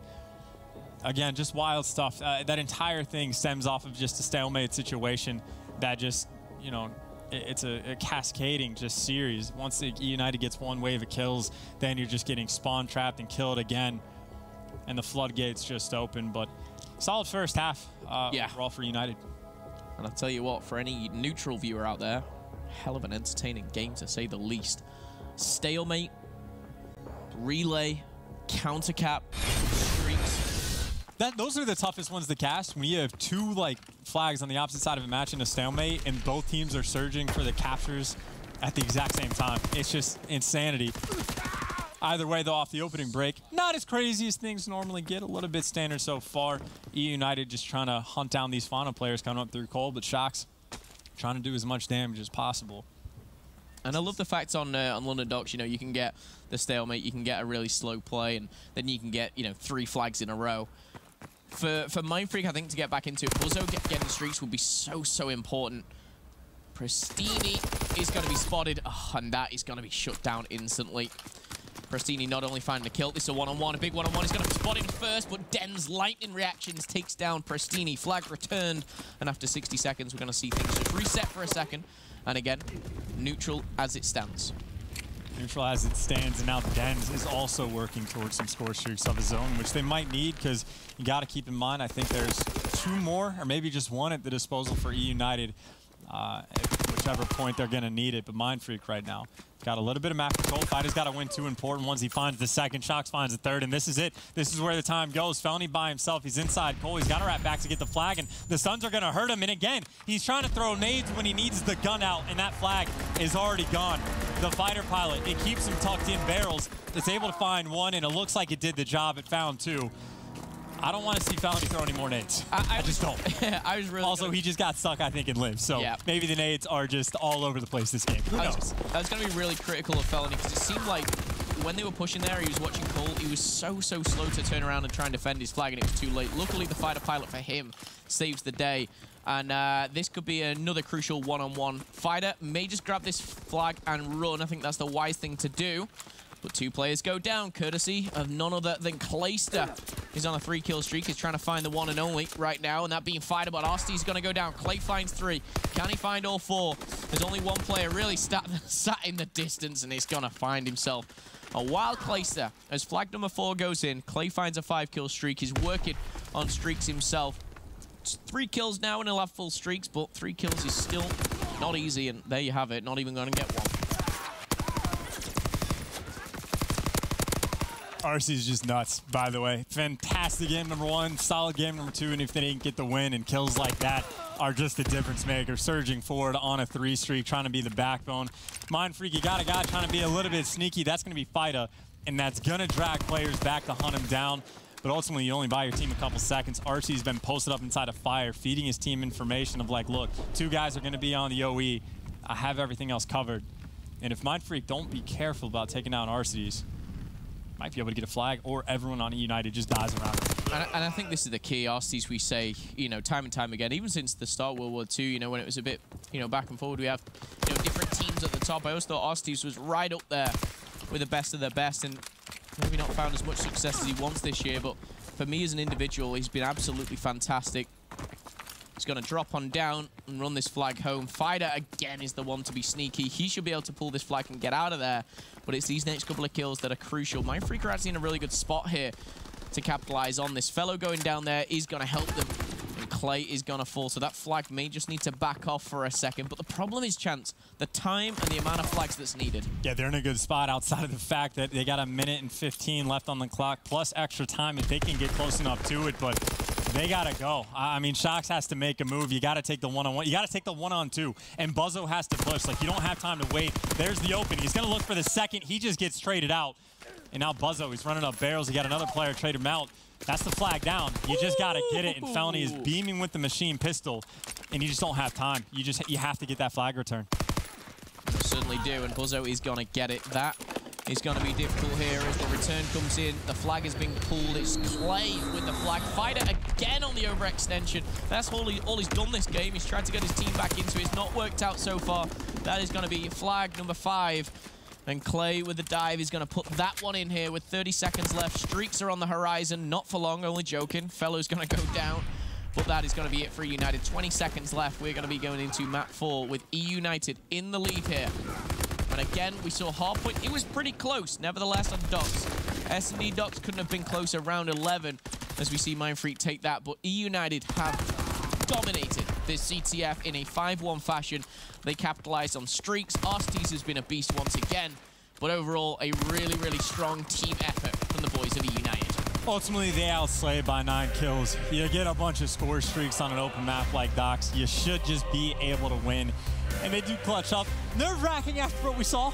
Again, just wild stuff. That entire thing stems off of just a stalemate situation that just, you know, it's a cascading just series. Once the eUnited gets one wave of kills, then you're just getting spawn trapped and killed again, and the floodgates just open. But solid first half overall for United. And I'll tell you what, for any neutral viewer out there, hell of an entertaining game to say the least. Stalemate, relay, counter cap, streaks. Those are the toughest ones to cast when you have two like flags on the opposite side of a match in a stalemate and both teams are surging for the captures at the exact same time. It's just insanity. Either way, though, off the opening break, not as crazy as things normally get. A little bit standard so far. eUnited just trying to hunt down these Fauna players coming up through cold, but Shocks trying to do as much damage as possible. And I love the fact on London Docks, you know, you can get the stalemate, you can get a really slow play, and then you can get, you know, 3 flags in a row. For Mindfreak, I think to get back into it, Buzzo getting streaks will be so important. Pristini is going to be spotted, and that is going to be shut down instantly. Pristini not only finding a kill, this is a one-on-one, a big one-on-one. He's going to be spotted first, but Den's lightning reactions takes down Pristini. Flag returned, and after 60 seconds, we're going to see things just reset for a second. And again, neutral as it stands. Neutral as it stands, and now Dens is also working towards some score streaks of his own, which they might need, because you got to keep in mind, I think there's 2 more, or maybe just 1 at the disposal for eUnited, at whichever point they're going to need it. But Mindfreak right now got a little bit of map control. Fighter's got to win 2 important ones. He finds the second, Shocks finds the third, and this is it. This is where the time goes. Felony by himself. He's inside Cole. He's got to wrap back to get the flag, and the Suns are going to hurt him. And again, he's trying to throw nades when he needs the gun out, and that flag is already gone. The fighter pilot, it keeps him tucked in barrels. It's able to find 1, and it looks like it did the job. It found 2. I don't want to see Felony throw any more nades. I just don't. I was really also, he just got stuck, I think, and lived. So maybe the nades are just all over the place this game. Who knows? I was going to be really critical of Felony because it seemed like when they were pushing there, he was watching Cole. He was so slow to turn around and try and defend his flag, and it was too late. Luckily, the fighter pilot for him saves the day. And this could be another crucial one-on-one. Fighter may just grab this flag and run. I think that's the wise thing to do. But 2 players go down, courtesy of none other than Clayster. He's on a 3-kill streak. He's trying to find the one and only right now, and that being Fighter, but Arstee's going to go down. Clay finds 3. Can he find all 4? There's only 1 player really sat in the distance, and he's going to find himself a wild Clayster. As flag number 4 goes in, Clay finds a 5-kill streak. He's working on streaks himself. It's 3 kills now, and he'll have full streaks, but 3 kills is still not easy, and there you have it. Not even going to get 1. RC's just nuts, by the way. Fantastic game number 1, solid game number 2, and if they didn't get the win, and kills like that are just a difference maker. Surging forward on a 3 streak, trying to be the backbone. Mindfreak, you got a guy trying to be a little bit sneaky. That's going to be Fighter, and that's going to drag players back to hunt him down. But ultimately, you only buy your team a couple seconds. RC's been posted up inside a fire, feeding his team information of like, look, 2 guys are going to be on the OE. I have everything else covered. And if Mindfreak don't be careful about taking down RC's, might be able to get a flag, or everyone on eUnited just dies around him. And I think this is the key. Arstees, we say, you know, time and time again, even since the start of World War II, you know, when it was a bit, you know, back and forward, we have, you know, different teams at the top. I always thought Arstees was right up there with the best of the best, and maybe not found as much success as he wants this year, but for me as an individual, he's been absolutely fantastic. He's going to drop on down and run this flag home. Fighter, again, is the one to be sneaky. He should be able to pull this flag and get out of there. But it's these next couple of kills that are crucial. Mindfreak are actually in a really good spot here to capitalize on this. Fellow going down there is going to help them. And Clay is going to fall. So that flag may just need to back off for a second. But the problem is, Chance, the time and the amount of flags that's needed. Yeah, they're in a good spot outside of the fact that they got 1 minute and 15 left on the clock, plus extra time if they can get close enough to it. But they got to go. I mean, Shox has to make a move. You got to take the one-on-one. You got to take the one-on-two. And Buzzo has to push. Like, you don't have time to wait. There's the open. He's going to look for the second. He just gets traded out. And now Buzzo, he's running up barrels. He got another player trade him out. That's the flag down. You just got to get it. And Felony is beaming with the machine pistol. And you just don't have time. You have to get that flag return. You certainly do. And Buzzo is going to get it. That is going to be difficult here as the return comes in. The flag is being pulled. It's Clay with the flag. Fighter again on the overextension. That's all he's done this game. He's tried to get his team back into it. It's not worked out so far. That is going to be flag number 5. And Clay with the dive is going to put that one in here with 30 seconds left. Streaks are on the horizon. Not for long, only joking. Fellow's going to go down. But that is going to be it for eUnited. 20 seconds left. We're going to be going into map 4 with eUnited in the lead here. And again, we saw Hardpoint. It was pretty close, nevertheless, on Docks. S&D Docks couldn't have been closer. Round 11, as we see Mindfreak take that. But eUnited have dominated this CTF in a 5-1 fashion. They capitalized on streaks. Arstes has been a beast once again. But overall, a really, really strong team effort from the boys of eUnited. Ultimately, they outslayed by 9 kills. You get a bunch of score streaks on an open map like Docks. You should just be able to win. And they do clutch up. Nerve-wracking after what we saw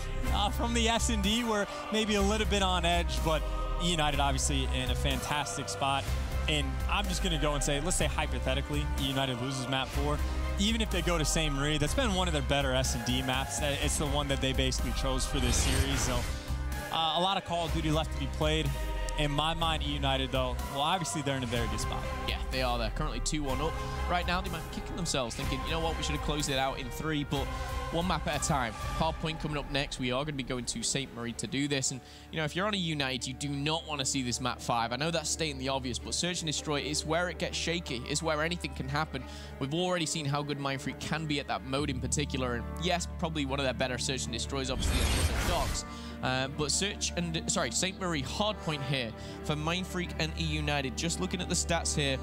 from the S&D. We're maybe a little bit on edge, but eUnited obviously in a fantastic spot. And I'm just going to go and say, let's say hypothetically, eUnited loses map 4. Even if they go to St. Marie, that's been one of their better S&D maps. It's the one that they basically chose for this series. So a lot of Call of Duty left to be played. In my mind, eUnited, though, well, obviously they're in a very good spot. Yeah, they are. They're currently 2-1 up. Right now, they might be kicking themselves, thinking, you know what, we should have closed it out in 3, but one map at a time. Hardpoint coming up next. We are going to be going to St. Marie to do this. And, you know, if you're on a eUnited, you do not want to see this map 5. I know that's stating the obvious, but Search and Destroy is where it gets shaky. It's where anything can happen. We've already seen how good Mindfreak can be at that mode in particular. And, yes, probably one of their better Search and Destroys, obviously, on the Docks. But St. Marie Hardpoint here for Mindfreak and eUnited. Just looking at the stats here,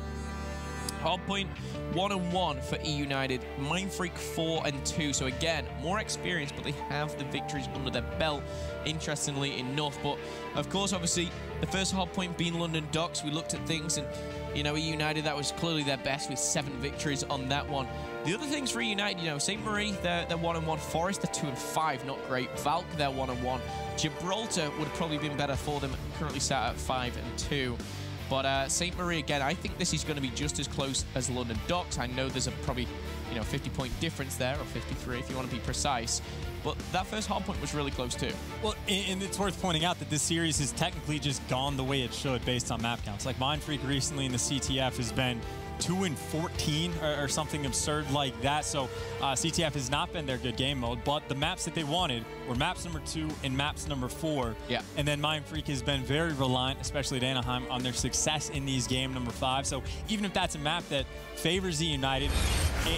Hardpoint 1-1 for eUnited, Mindfreak 4-2. So again, more experience, but they have the victories under their belt, interestingly enough. But of course, obviously, the first Hardpoint being London Docks, we looked at things and, you know, eUnited, that was clearly their best with 7 victories on that one. The other things for eUnited, you know, St. Marie, they're 1-1. Forest, they're 2-5, not great. Valk, they're 1-1. Gibraltar would have probably been better for them, currently sat at 5-2. But St. Marie, again, I think this is going to be just as close as London Docks. I know there's a probably, you know, 50-point difference there, or 53 if you want to be precise. But that first Hardpoint was really close too. Well, and it's worth pointing out that this series has technically just gone the way it should based on map counts. Like Mindfreak recently in the CTF has been 2-14 or something absurd like that. So CTF has not been their good game mode, but the maps that they wanted were maps number 2 and maps number 4. Yeah. And then Mindfreak has been very reliant, especially at Anaheim, on their success in these game number 5. So even if that's a map that favors eUnited,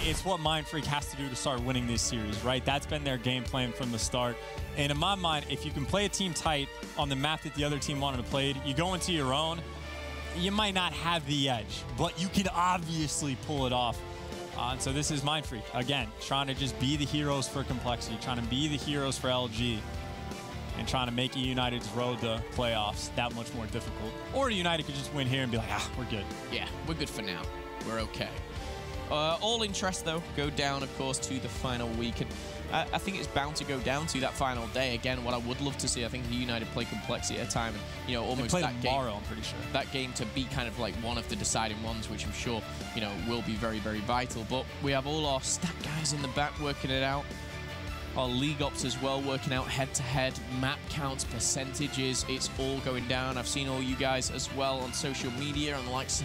it's what Mindfreak has to do to start winning this series, right? That's been their game plan from the start. And in my mind, if you can play a team tight on the map that the other team wanted to play, you go into your own, you might not have the edge, but you can obviously pull it off. And so this is Mindfreak, again, trying to just be the heroes for Complexity, trying to be the heroes for LG, and trying to make eUnited's road to playoffs that much more difficult. Or eUnited could just win here and be like, we're good. Yeah, we're good for now. We're okay. All interest, though, go down, of course, to the final week. And I think it's bound to go down to that final day. Again, what I would love to see, I think eUnited play Complexity at a time. And, you know, almost play that tomorrow, game, I'm pretty sure. That game to be kind of like one of the deciding ones, which I'm sure, you know, will be very, very vital. But we have all our stat guys in the back working it out. Our league ops as well, working out head-to-head, map counts, percentages. It's all going down. I've seen all you guys as well on social media and the likes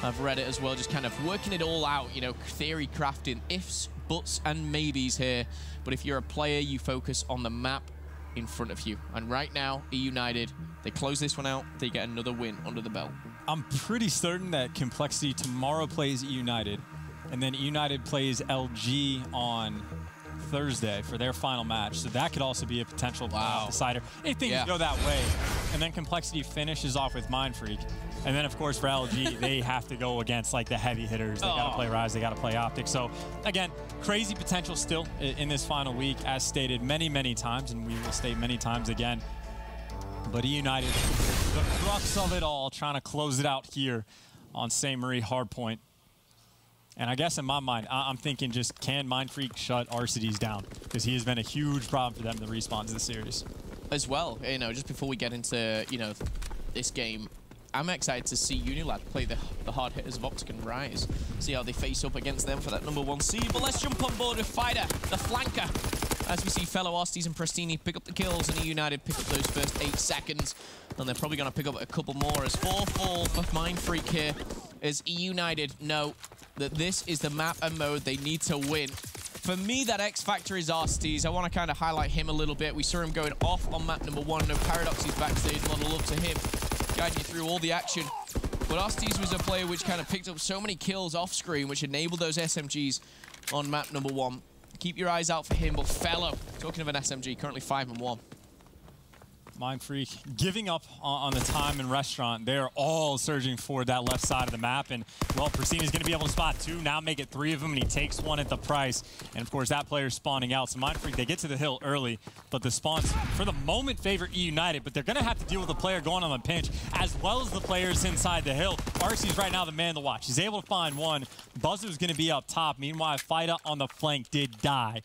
of Reddit as well, just kind of working it all out, you know, theory crafting, ifs, buts, and maybes here. But if you're a player, you focus on the map. in front of you. And right now, eUnited, they close this one out. They get another win under the belt. I'm pretty certain that Complexity tomorrow plays eUnited, and then eUnited plays LG on Thursday for their final match. So that could also be a potential decider if things go that way. And then Complexity finishes off with Mindfreak. And then, of course, for LG, they have to go against, like, the heavy hitters. They got to play Rise. They got to play Optic. So, again, crazy potential still in this final week, as stated many, many times, and we will state many times again. But eUnited, the crux of it all, trying to close it out here on St. Marie Hardpoint. And I guess in my mind, I'm thinking just, can Mindfreak shut Arcides down? Because he has been a huge problem for them to respawn to the series. As well, you know, just before we get into, you know, this game, I'm excited to see Unilad play the hard hitters of Optic and Rise. See how they face up against them for that #1 seed. But let's jump on board with Fighter, the flanker. As we see fellow Arcides and Prestini pick up the kills, and eUnited pick up those first 8 seconds. And they're probably going to pick up a couple more as 4-4 for Mindfreak here. As eUnited know that this is the map and mode they need to win. For me, that X factor is Arcides. I want to kind of highlight him a little bit. We saw him going off on map #1. No Paradox is backstage. A lot of love to him, guiding you through all the action. But Arcides was a player which kind of picked up so many kills off screen, which enabled those SMGs on map #1. Keep your eyes out for him. But Fellow, talking of an SMG, currently 5-1. Mindfreak giving up on the time and restaurant. They're all surging for that left side of the map. And, well, Prestini's going to be able to spot 2, now make it 3 of them, and he takes 1 at the price. And, of course, that player's spawning out. So Mindfreak, they get to the hill early, but the spawns, for the moment, favor eUnited. But they're going to have to deal with a player going on the pinch, as well as the players inside the hill. Arcee's right now the man to watch. He's able to find 1. Buzzer's going to be up top. Meanwhile, Fighter on the flank did die.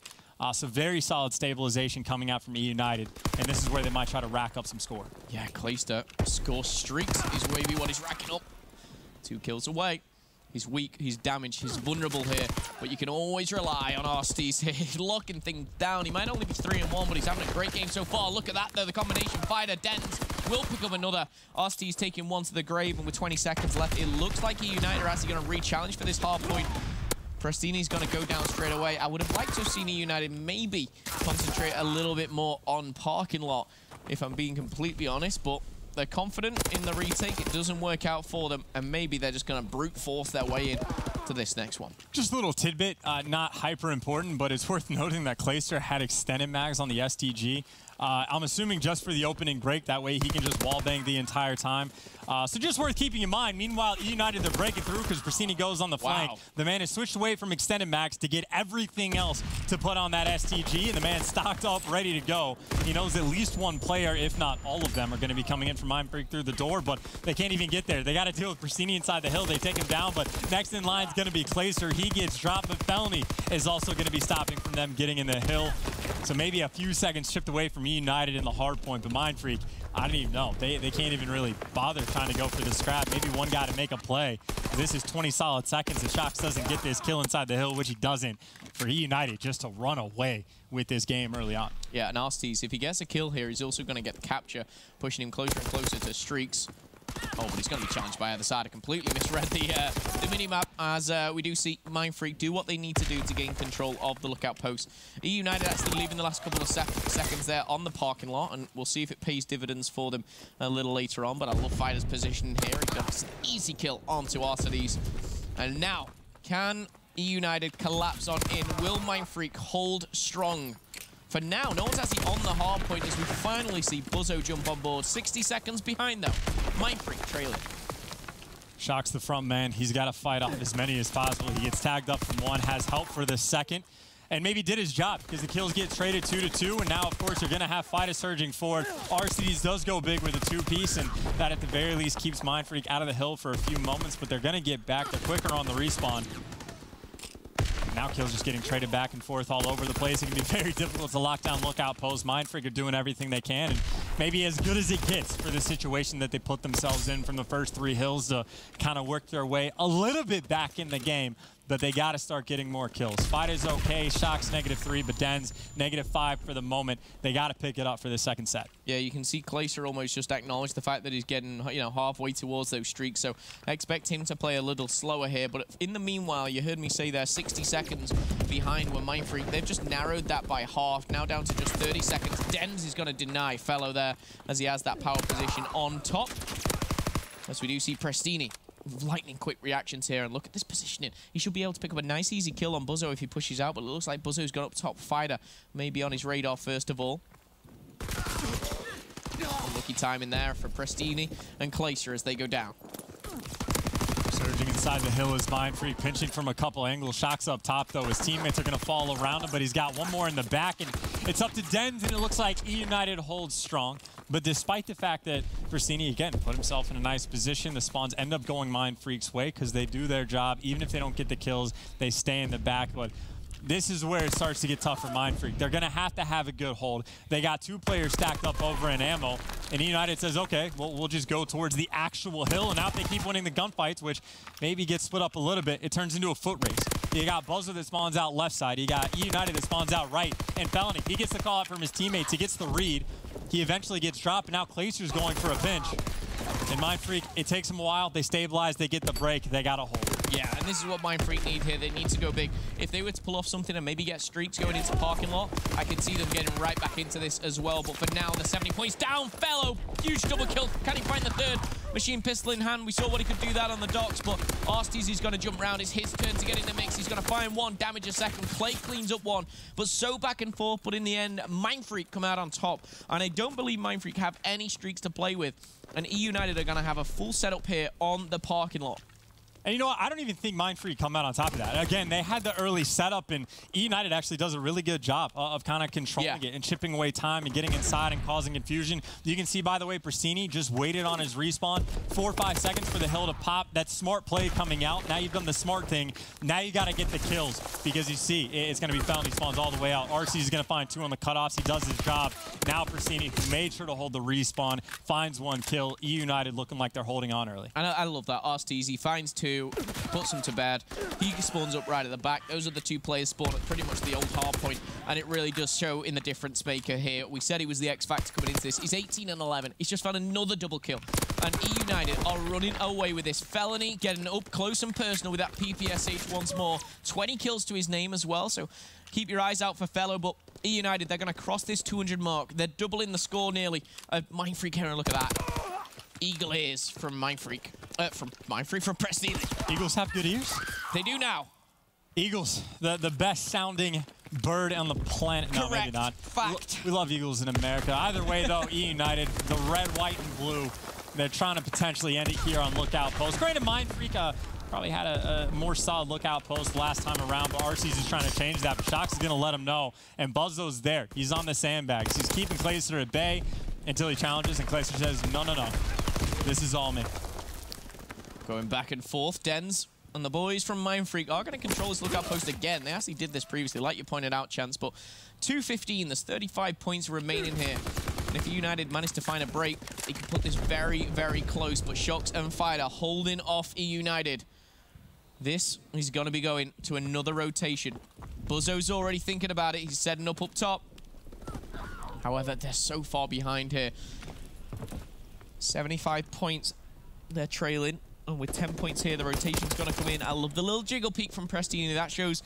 So very solid stabilization coming out from eUnited, and this is where they might try to rack up some score. Yeah, Clayster Scorestreak is maybe what he's racking up. 2 kills away. He's weak, he's damaged, he's vulnerable here, but you can always rely on Arcides here. He's locking things down. He might only be 3-1, but he's having a great game so far. Look at that, though, the combination. Fighter, Dens will pick up another. Arcides taking 1 to the grave, and with 20 seconds left, it looks like eUnited are actually going to re-challenge for this hard point. Prestini's going to go down straight away. I would have liked to have seen eUnited maybe concentrate a little bit more on parking lot, if I'm being completely honest, but they're confident in the retake. It doesn't work out for them, and maybe they're just going to brute force their way in to this next one. Just a little tidbit, not hyper important, but it's worth noting that Clayster had extended mags on the STG. I'm assuming just for the opening break, that way he can just wallbang the entire time. So just worth keeping in mind. Meanwhile, eUnited, they're breaking through because Prestini goes on the flank. Wow. The man has switched away from extended max to get everything else to put on that STG, and the man stocked up, ready to go. He knows at least 1 player, if not all of them, are going to be coming in from Mindfreak through the door, but they can't even get there. They got to deal with Prestini inside the hill. They take him down, but next in line is going to be Clayster. He gets dropped, but Felony is also going to be stopping from them getting in the hill. So maybe a few seconds chipped away from eUnited in the hard point, but Mindfreak, I don't even know. They can't even really bother trying to go for the scrap. Maybe one guy to make a play. This is 20 solid seconds. If Shox doesn't get this kill inside the hill, which he doesn't, for eUnited just to run away with this game early on. Yeah, and Arcides, if he gets a kill here, he's also going to get the capture, pushing him closer and closer to Streaks. Oh, but he's going to be challenged by either side. I completely misread the mini-map, as we do see Mindfreak do what they need to do to gain control of the lookout post. eUnited actually leaving the last couple of seconds there on the parking lot, and we'll see if it pays dividends for them a little later on. But I love Fighter's position here. He got an easy kill onto Arcides. And now, can eUnited collapse on in? Will Mindfreak hold strong? For now, no one's actually on the hard point as we finally see Buzzo jump on board. 60 seconds behind, though. Mindfreak trailing. Shox the front man. He's got to fight off as many as possible. He gets tagged up from 1, has help for the second, and maybe did his job because the kills get traded 2-2, and now, of course, you're going to have Fighter surging forward. Arcides does go big with a 2-piece, and that at the very least keeps Mindfreak out of the hill for a few moments, but they're going to get back. They're quicker on the respawn. Now kills just getting traded back and forth all over the place. It can be very difficult to lock down lookout post. Mindfreak are doing everything they can, and maybe as good as it gets for the situation that they put themselves in from the first 3 hills to kind of work their way a little bit back in the game. but they got to start getting more kills. Fight is okay. Shock's -3, but Den's -5 for the moment. They got to pick it up for the second set. Yeah, you can see Glacier almost just acknowledge the fact that he's getting, you know, halfway towards those streaks. So I expect him to play a little slower here. But in the meanwhile, you heard me say they're 60 seconds behind with Mindfreak. They've just narrowed that by half, now down to just 30 seconds. Dens is going to deny Fellow there as he has that power position on top. As we do see Prestini. Lightning quick reactions here, and look at this positioning. He should be able to pick up a nice easy kill on Buzzo if he pushes out, but it looks like Buzzo's got up top. Fighter maybe on his radar first of all. Lucky timing there for Prestini and Glacier as they go down. Surging inside the hill is Mindfreak, pinching from a couple angles. Shock's up top, though. His teammates are going to fall around him, but he's got one more in the back, and it's up to Dens, and it looks like eUnited holds strong. But despite the fact that Prestini, again, put himself in a nice position, the spawns end up going Mindfreak's way because they do their job. Even if they don't get the kills, they stay in the back. But this is where it starts to get tough for Mindfreak. They're going to have a good hold. They got 2 players stacked up over in ammo, and eUnited says, okay, well, we'll just go towards the actual hill. And now if they keep winning the gunfights, which maybe gets split up a little bit, it turns into a foot race. You got Buzzer that spawns out left side. You got eUnited that spawns out right. And Felony, he gets the call out from his teammates. He gets the read. He eventually gets dropped, and now Glacier's going for a pinch. And Mindfreak, it takes them a while. They stabilize, they get the break, they got to hold. Yeah, and this is what Mindfreak need here. They need to go big. If they were to pull off something and maybe get streaks going into parking lot, I could see them getting right back into this as well. But for now, the 70 points down. Fellow, huge double kill. Can he find the third? Machine pistol in hand. We saw what he could do that on the docks, but Arstes is going to jump around. It's his turn to get in the mix. He's going to find one, damage a second. Clay cleans up one, but so back and forth. But in the end, Mindfreak come out on top. And I don't believe Mindfreak have any streaks to play with. And eUnited are going to have a full setup here on the parking lot. And you know what? I don't even think Mindfreak come out on top of that. Again, they had the early setup, and eUnited actually does a really good job of kind of controlling it and chipping away time and getting inside and causing confusion. You can see, by the way, Prestini just waited on his respawn. 4 or 5 seconds for the hill to pop. That smart play coming out. Now you've done the smart thing. Now you got to get the kills because you see it's going to be Felony spawns all the way out. RC is going to find 2 on the cutoffs. He does his job. Now Prestini, who made sure to hold the respawn, finds 1 kill. eUnited looking like they're holding on early. And I love that. Arstes, he finds 2. Puts him to bed. He spawns up right at the back. Those are the 2 players spawned at pretty much the old Hardpoint, and it really does show in the difference maker here. We said he was the X Factor coming into this. He's 18 and 11. He's just found another double kill, and eUnited are running away with this. Felony getting up close and personal with that PPSH once more. 20 kills to his name as well, so keep your eyes out for Fellow, but eUnited, they're going to cross this 200 mark. They're doubling the score nearly. Mindfreak here, and look at that. Eagle ears from Mindfreak. From Prestini. Eagles have good ears? They do now. Eagles, the best sounding bird on the planet. No, Correct. maybe not. Fact. We love eagles in America. Either way, though, eUnited, the red, white, and blue, they're trying to potentially end it here on Lookout Post. Granted, Mindfreak probably had a more solid Lookout Post last time around, but RC's is trying to change that. But Shox is going to let him know, and Buzzo's there. He's on the sandbags. He's keeping Glacier at bay until he challenges, and Glacier says, no, no, no. This is all me. Going back and forth, Dens and the boys from Mindfreak are going to control this Lookout Post again. They actually did this previously, like you pointed out, Chance, but 2:15, there's 35 points remaining here. And if eUnited manage to find a break, they can put this very, very close, but Shox and Fighter holding off eUnited. This is going to be going to another rotation. Buzzo's already thinking about it. He's setting up top. However, they're so far behind here. 75 points they're trailing. And with 10 points here, the rotation's going to come in. I love the little jiggle peek from Prestini. That shows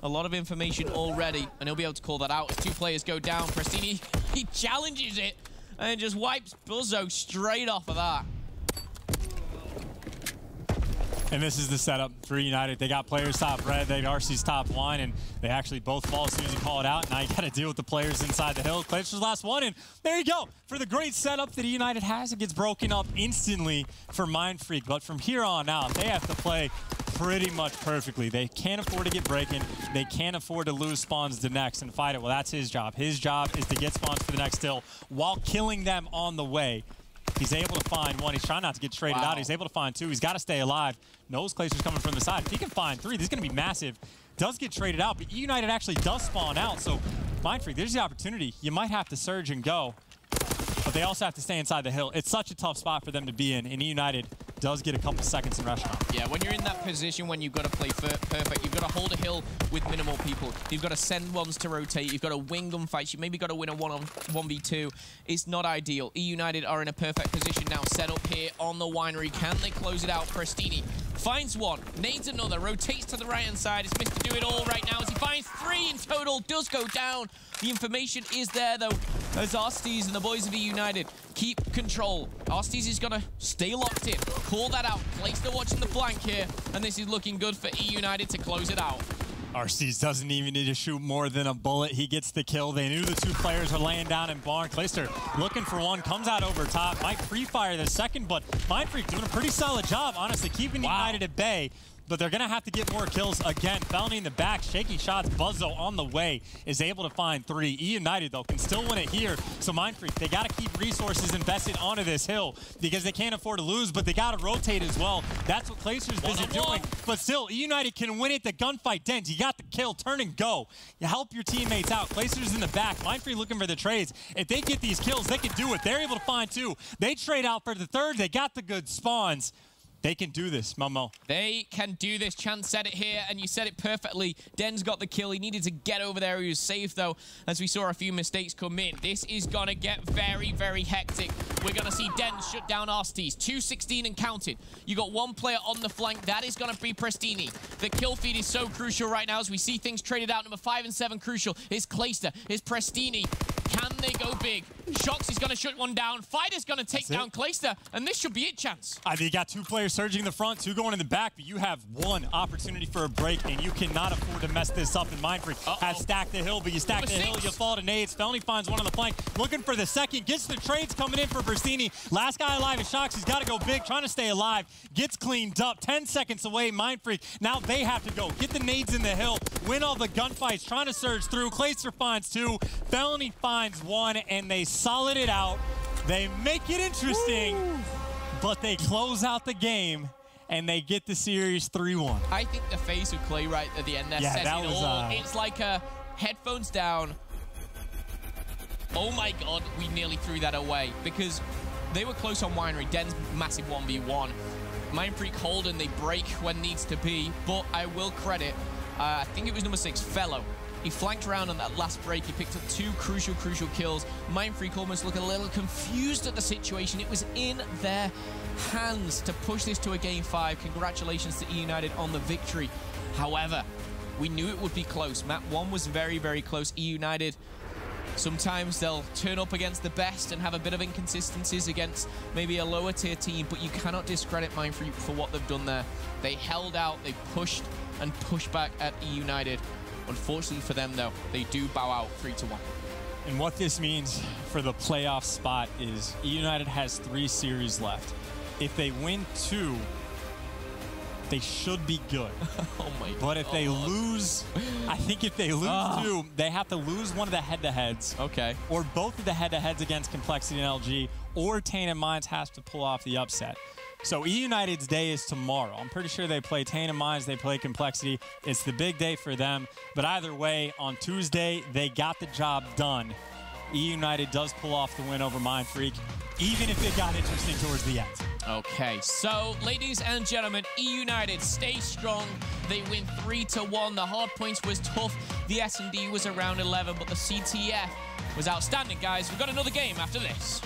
a lot of information already. And he'll be able to call that out as 2 players go down. Prestini, he challenges it and just wipes Buzzo straight off of that. And this is the setup for eUnited. They got players top red, they got RC's top line, and they actually both fall as soon as you call it out. Now you got to deal with the players inside the hill. Glacier's last one, and there you go. For the great setup that eUnited has, it gets broken up instantly for Mindfreak. But from here on out, they have to play pretty much perfectly. They can't afford to get breaking. They can't afford to lose spawns to next and fight it. Well, that's his job. His job is to get spawns for the next hill while killing them on the way. He's able to find 1. He's trying not to get traded out. He's able to find 2. He's got to stay alive. Knows Glacier's coming from the side. If he can find 3, this is going to be massive. Does get traded out, but eUnited actually does spawn out. So, Mindfreak, there's the opportunity. You might have to surge and go, but they also have to stay inside the hill. It's such a tough spot for them to be in, and eUnited, does get a couple seconds in restaurant. Yeah, when you're in that position, when you've got to play perfect, you've got to hold a hill with minimal people. You've got to send ones to rotate. You've got to win gunfights. You maybe got to win a 1v2. It's not ideal. eUnited are in a perfect position now, set up here on the winery. Can they close it out? Prestini finds one, nades another, rotates to the right-hand side. It's missed to do it all right now as he finds 3 in total. Does go down. The information is there, though, as Arstes and the boys of eUnited keep control. Arstes is going to stay locked in. Call that out. Clayster watching the flank here, and this is looking good for eUnited to close it out. Arstes doesn't even need to shoot more than a bullet. He gets the kill. They knew the 2 players are laying down in barn. Clayster looking for one, comes out over top. Might pre-fire the second, but Mindfreak doing a pretty solid job, honestly, keeping United at bay. But they're going to have to get more kills again. Felony in the back, shaky shots. Buzzo on the way is able to find 3. eUnited, though, can still win it here. So Mindfreak, they got to keep resources invested onto this hill because they can't afford to lose, but they got to rotate as well. That's what Clayster's busy doing. But still, eUnited can win it. The gunfight Dens, you got the kill. Turn and go. You help your teammates out. Clayster's in the back. Mindfreak looking for the trades. If they get these kills, they can do it. They're able to find 2. They trade out for the 3rd. They got the good spawns. They can do this, Momo. They can do this. Chance said it here, and you said it perfectly. Den's got the kill. He needed to get over there. He was safe, though, as we saw a few mistakes come in. This is going to get very, very hectic. We're going to see Den shut down Arstes. 2:16 and counted. You got 1 player on the flank. That is going to be Prestini. The kill feed is so crucial right now as we see things traded out. Number 5 and 7 crucial. Is Clayster. Is Prestini. Can they go big? Shox is going to shut one down. Fighter's going to take down Clayster, and this should be it, Chance. I think you got 2 players surging in the front, 2 going in the back, but you have 1 opportunity for a break, and you cannot afford to mess this up. And Mindfreak has stacked the hill, but you stack the hill, you fall to nades. Felony finds one on the flank, looking for the second, gets the trades coming in for Prestini. Last guy alive is Shox. He's got to go big, trying to stay alive. Gets cleaned up, 10 seconds away. Mindfreak, now they have to go. Get the nades in the hill, win all the gunfights, trying to surge through. Clayster finds 2, Felony finds 1, and they solid it out. They make it interesting, but they close out the game, and they get the series 3-1. I think the face of Clay right at the end there says it all. It's like a headphones down. Oh my God, we nearly threw that away because they were close on Winery. Den's massive 1v1. Mindfreak hold and they break when needs to be, but I will credit, I think it was number 6, Fellow. He flanked around on that last break. He picked up 2 crucial kills. Mindfreak almost looked a little confused at the situation. It was in their hands to push this to a game 5. Congratulations to eUnited on the victory. However, we knew it would be close. Map 1 was very, very close. eUnited, sometimes they'll turn up against the best and have a bit of inconsistencies against maybe a lower tier team, but you cannot discredit Mindfreak for what they've done there. They held out, they pushed and pushed back at eUnited. Unfortunately for them, though, they do bow out 3-1. And what this means for the playoff spot is eUnited has 3 series left. If they win 2, they should be good. Oh my God. But if they lose, I think if they lose 2, they have to lose one of the head-to-heads. Okay. Or both of the head-to-heads against Complexity and LG, or Tainted Minds has to pull off the upset. So eUnited's day is tomorrow. I'm pretty sure they play Tainted Minds, they play Complexity. It's the big day for them. But either way, on Tuesday, they got the job done. eUnited does pull off the win over Mindfreak, even if it got interesting towards the end. Okay, so ladies and gentlemen, eUnited stay strong. They win 3-1. The Hardpoints was tough. The S&D was around 11, but the CTF was outstanding, guys. We've got another game after this.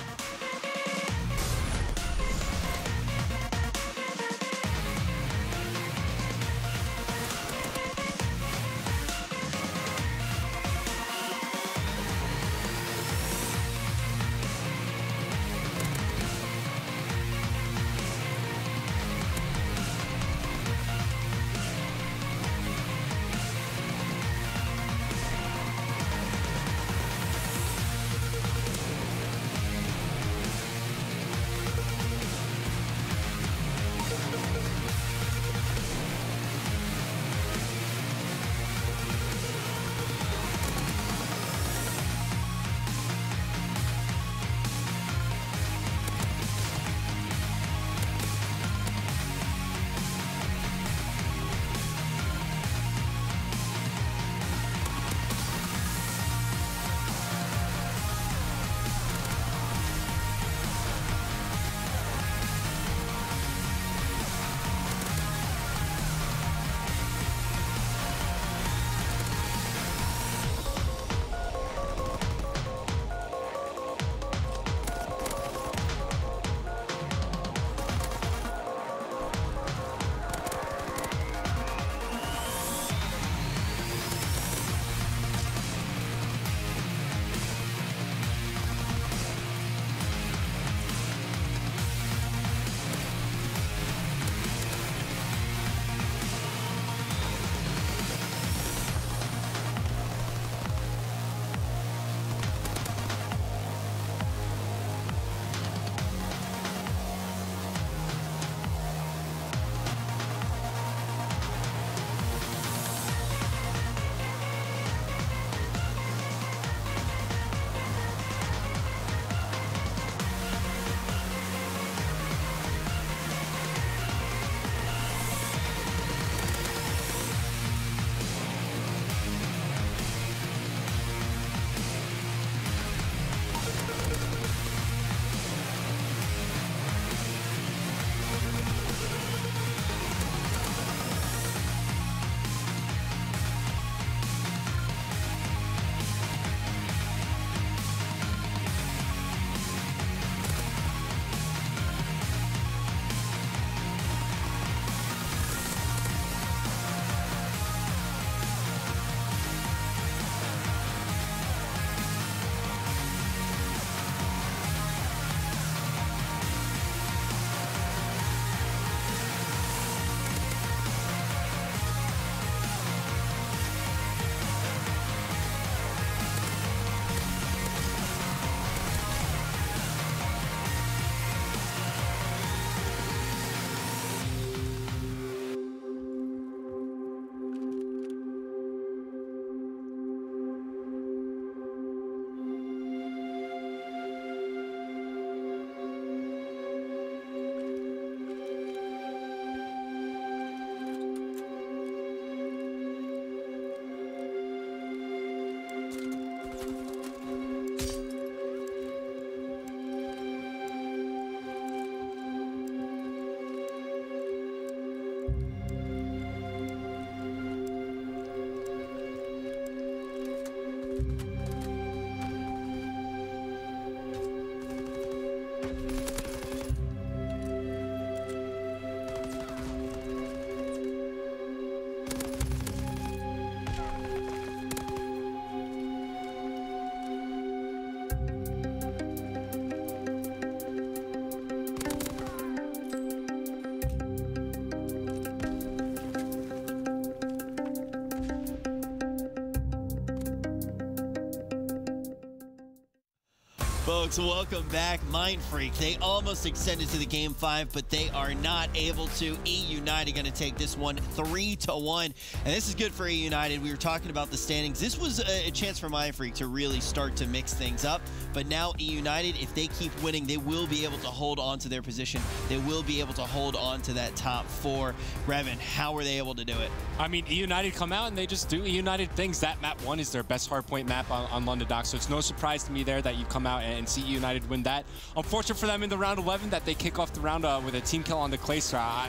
Folks, welcome back. Mindfreak, they almost extended to the Game 5, but they are not able to. eUnited going to take this one 3-1. And this is good for eUnited. We were talking about the standings. This was a chance for Mindfreak to really start to mix things up. But now eUnited, if they keep winning, they will be able to hold on to their position. They will be able to hold on to that top 4. Revan, how were they able to do it? I mean, eUnited come out and they just do eUnited things. That map 1 is their best hardpoint map on London Docks, so it's no surprise to me there that you come out and see eUnited win that. Unfortunate for them in the round 11 that they kick off the round with a team kill on the Clayster. I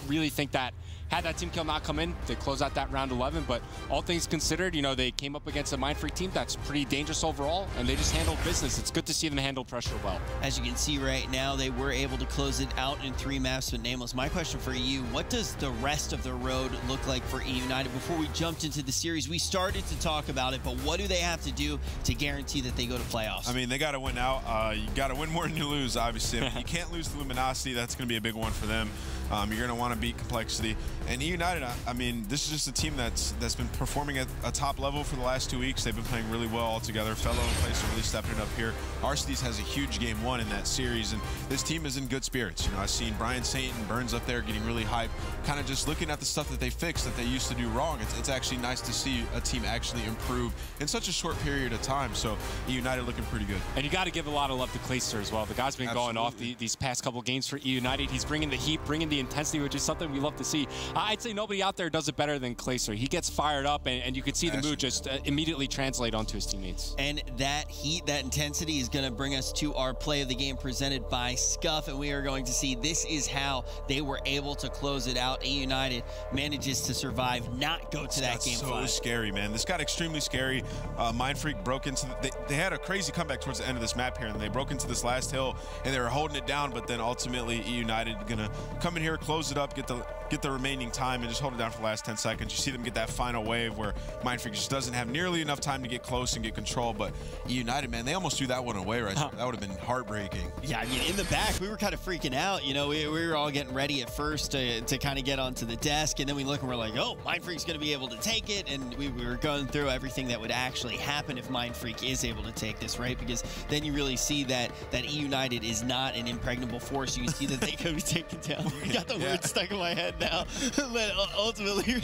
really think that had that team kill not come in, they close out that round 11. But all things considered, you know, they came up against a Mindfreak team that's pretty dangerous overall, and they just handled business. It's good to see them handle pressure well. As you can see right now, they were able to close it out in 3 maps with Nameless. My question for you, what does the rest of the road look like for eUnited? Before we jumped into the series, we started to talk about it, but what do they have to do to guarantee that they go to playoffs? I mean, they got to win out. You got to win more than you lose, obviously. You can't lose to Luminosity. That's going to be a big one for them. You're going to want to beat Complexity. And eUnited, I mean, this is just a team that's been performing at a top level for the last 2 weeks. They've been playing really well all together. Fellow and Place are really stepping it up here. Arcitys has a huge game 1 in that series, and this team is in good spirits. You know, I've seen Brian Saint and Burns up there getting really hyped, kind of just looking at the stuff that they fixed that they used to do wrong. It's actually nice to see a team actually improve in such a short period of time. So eUnited looking pretty good. And you got to give a lot of love to Clayster as well. The guy's been going off these past couple games for eUnited. He's bringing the heat, bringing the intensity, which is something we love to see. I'd say nobody out there does it better than Clayster. He gets fired up, and you could see the mood just immediately translate onto his teammates. And that heat, that intensity is going to bring us to our play of the game presented by Scuff, and we are going to see this is how they were able to close it out. eUnited manages to survive, not go to that game 5. So scary, man. This got extremely scary. Mindfreak broke into they had a crazy comeback towards the end of this map here, and they broke into this last hill, and they were holding it down, but then ultimately eUnited gonna come in here, close it up, get the remaining time, and just hold it down for the last 10 seconds. You see them get that final wave where Mindfreak just doesn't have nearly enough time to get close and get control, but eUnited, man, they almost threw that one away right there. That would have been heartbreaking. Yeah, I mean, in the back, we were kind of freaking out. You know, we were all getting ready at first to kind of get onto the desk, and then we look and we're like, oh, Mindfreak's going to be able to take it, and we were going through everything that would actually happen if Mindfreak is able to take this, right? Because then you really see that eUnited is not an impregnable force. You can see that they could be taken down. I got the word stuck in my head now, but ultimately...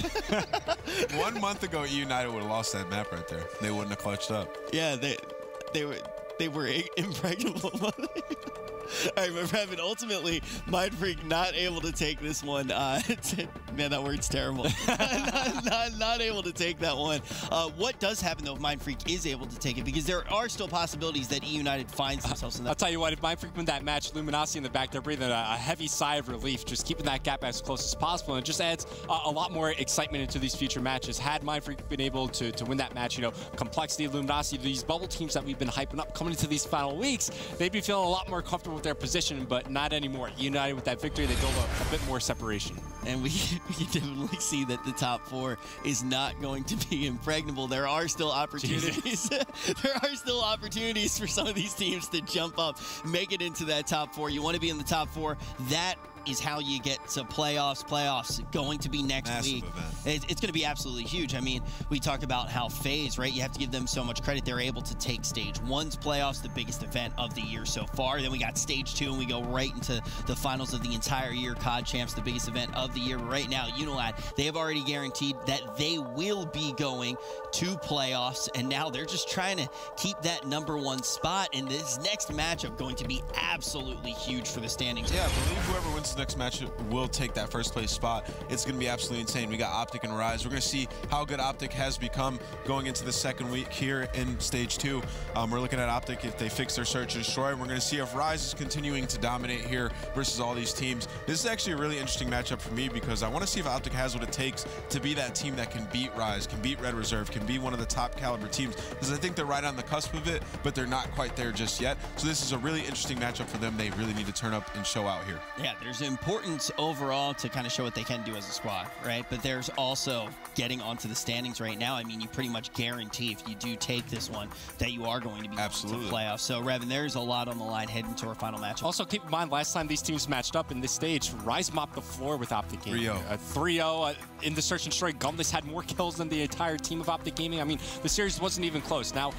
1 month ago, eUnited would have lost that map right there. They wouldn't have clutched up. Yeah, they were impregnable. All right, my friend, ultimately, Mindfreak not able to take this one. Man, that word's terrible. not able to take that one. What does happen, though, if Mindfreak is able to take it? Because there are still possibilities that eUnited finds themselves in that. I'll tell you what, if Mindfreak win that match, Luminosity in the back, they're breathing a heavy sigh of relief, just keeping that gap as close as possible. And it just adds a lot more excitement into these future matches. Had Mindfreak been able to win that match, you know, Complexity, Luminosity, these bubble teams that we've been hyping up coming into these final weeks, they'd be feeling a lot more comfortable with their position, but not anymore. United with that victory, they build a bit more separation. And we can definitely see that the top 4 is not going to be impregnable. There are still opportunities. There are still opportunities for some of these teams to jump up, make it into that top 4. You want to be in the top 4. That is how you get to playoffs. Playoffs going to be next week. It's going to be absolutely huge. I mean, we talk about how FaZe, right? You have to give them so much credit. They're able to take Stage 1's playoffs, the biggest event of the year so far. Then we got Stage 2, and we go right into the finals of the entire year. COD Champs, the biggest event of the year. But right now, eUnited, they have already guaranteed that they will be going to playoffs, and now they're just trying to keep that #1 spot. And this next matchup going to be absolutely huge for the standings. Yeah, I believe whoever wins the next match will take that first place spot. It's going to be absolutely insane. We got Optic and Rise. We're going to see how good Optic has become going into the second week here in Stage 2. We're looking at Optic if they fix their search and destroy. We're going to see if Rise is continuing to dominate here versus all these teams. This is actually a really interesting matchup for me because I want to see if Optic has what it takes to be that team that can beat Rise, can beat Red Reserve, can be one of the top caliber teams, because I think they're right on the cusp of it, but they're not quite there just yet. So this is a really interesting matchup for them. They really need to turn up and show out here. Yeah, there's there's importance overall to kind of show what they can do as a squad, right? But there's also getting onto the standings right now. I mean, you pretty much guarantee if you do take this one that you are going to be going to the playoffs. So, Revan, there's a lot on the line heading to our final matchup. Also, keep in mind, last time these teams matched up in this stage, Rise mopped the floor with Optic Gaming. 3-0 in the Search and Destroy. Gumless had more kills than the entire team of Optic Gaming. I mean, the series wasn't even close. Now,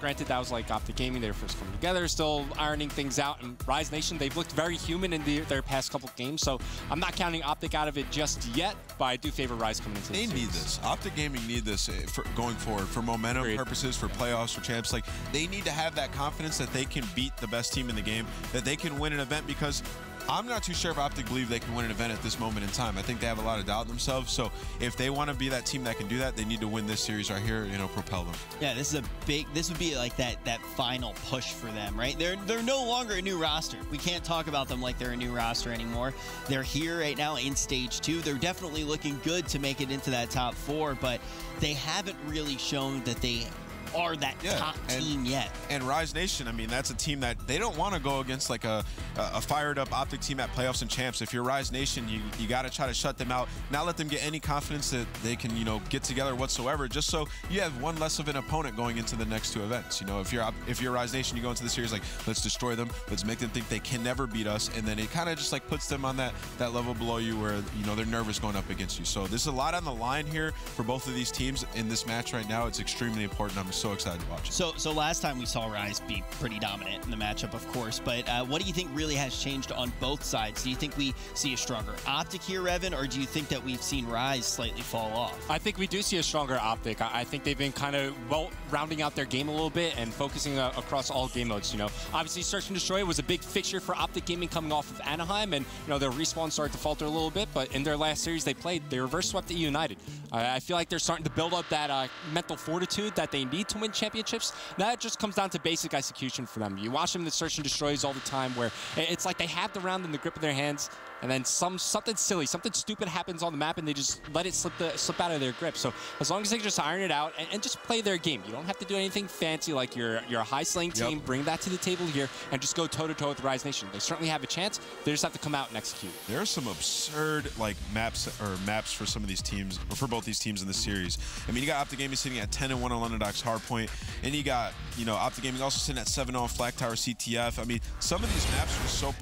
granted, that was like Optic Gaming. They were first coming together, still ironing things out. And Rise Nation, they've looked very human in their past couple games. So I'm not counting Optic out of it just yet, but I do favor Rise coming into the series. They need this. Optic Gaming need this for going forward, for momentum purposes, for playoffs, for champs. Like, they need to have that confidence that they can beat the best team in the game, that they can win an event, because I'm not too sure if Optic believe they can win an event at this moment in time. I think they have a lot of doubt in themselves. So if they want to be that team that can do that, they need to win this series right here, propel them. Yeah, this would be like that final push for them, right? They're no longer a new roster. We can't talk about them like they're a new roster anymore. They're here right now in stage 2. They're definitely looking good to make it into that top 4, but they haven't really shown that they are that top team yet. And Rise Nation, I mean, that's a team that they don't want to go against like a fired up Optic team at playoffs and champs. If you're Rise Nation, you got to try to shut them out, not let them get any confidence that they can, get together whatsoever, just so you have one less of an opponent going into the next 2 events. If you're Rise Nation, you go into the series like, let's destroy them, let's make them think they can never beat us, and then it kind of just like puts them on that level below you where, they're nervous going up against you. So there's a lot on the line here for both of these teams in this match right now. It's extremely important. I'm so excited to watch it. So last time we saw Rise be pretty dominant in the matchup, of course, but what do you think really has changed on both sides? Do you think we see a stronger Optic here, Revan, or do you think that we've seen Rise slightly fall off? I think we do see a stronger Optic. I think they've been kind of, rounding out their game a little bit and focusing across all game modes, Obviously, Search and Destroy was a big fixture for Optic Gaming coming off of Anaheim, and, their respawn started to falter a little bit, but in their last series they played, they reverse swept the eUnited. I feel like they're starting to build up that mental fortitude that they need to win championships. Now it just comes down to basic execution for them. You watch them in the Search and Destroys all the time where it's like they have the round in the grip of their hands, and then something silly, something stupid happens on the map, and they just let it slip out of their grip. So as long as they just iron it out and just play their game, you don't have to do anything fancy like you're a high slaying team. Bring that to the table here and just go toe-to-toe with Rise Nation. They certainly have a chance. They just have to come out and execute. There are some absurd maps for some of these teams, or for both these teams in this series. I mean, you got Optic Gaming sitting at 10-1 on London Docks Hardpoint, and you got Optic Gaming also sitting at 7-0 on Flag Tower CTF. I mean, some of these maps are so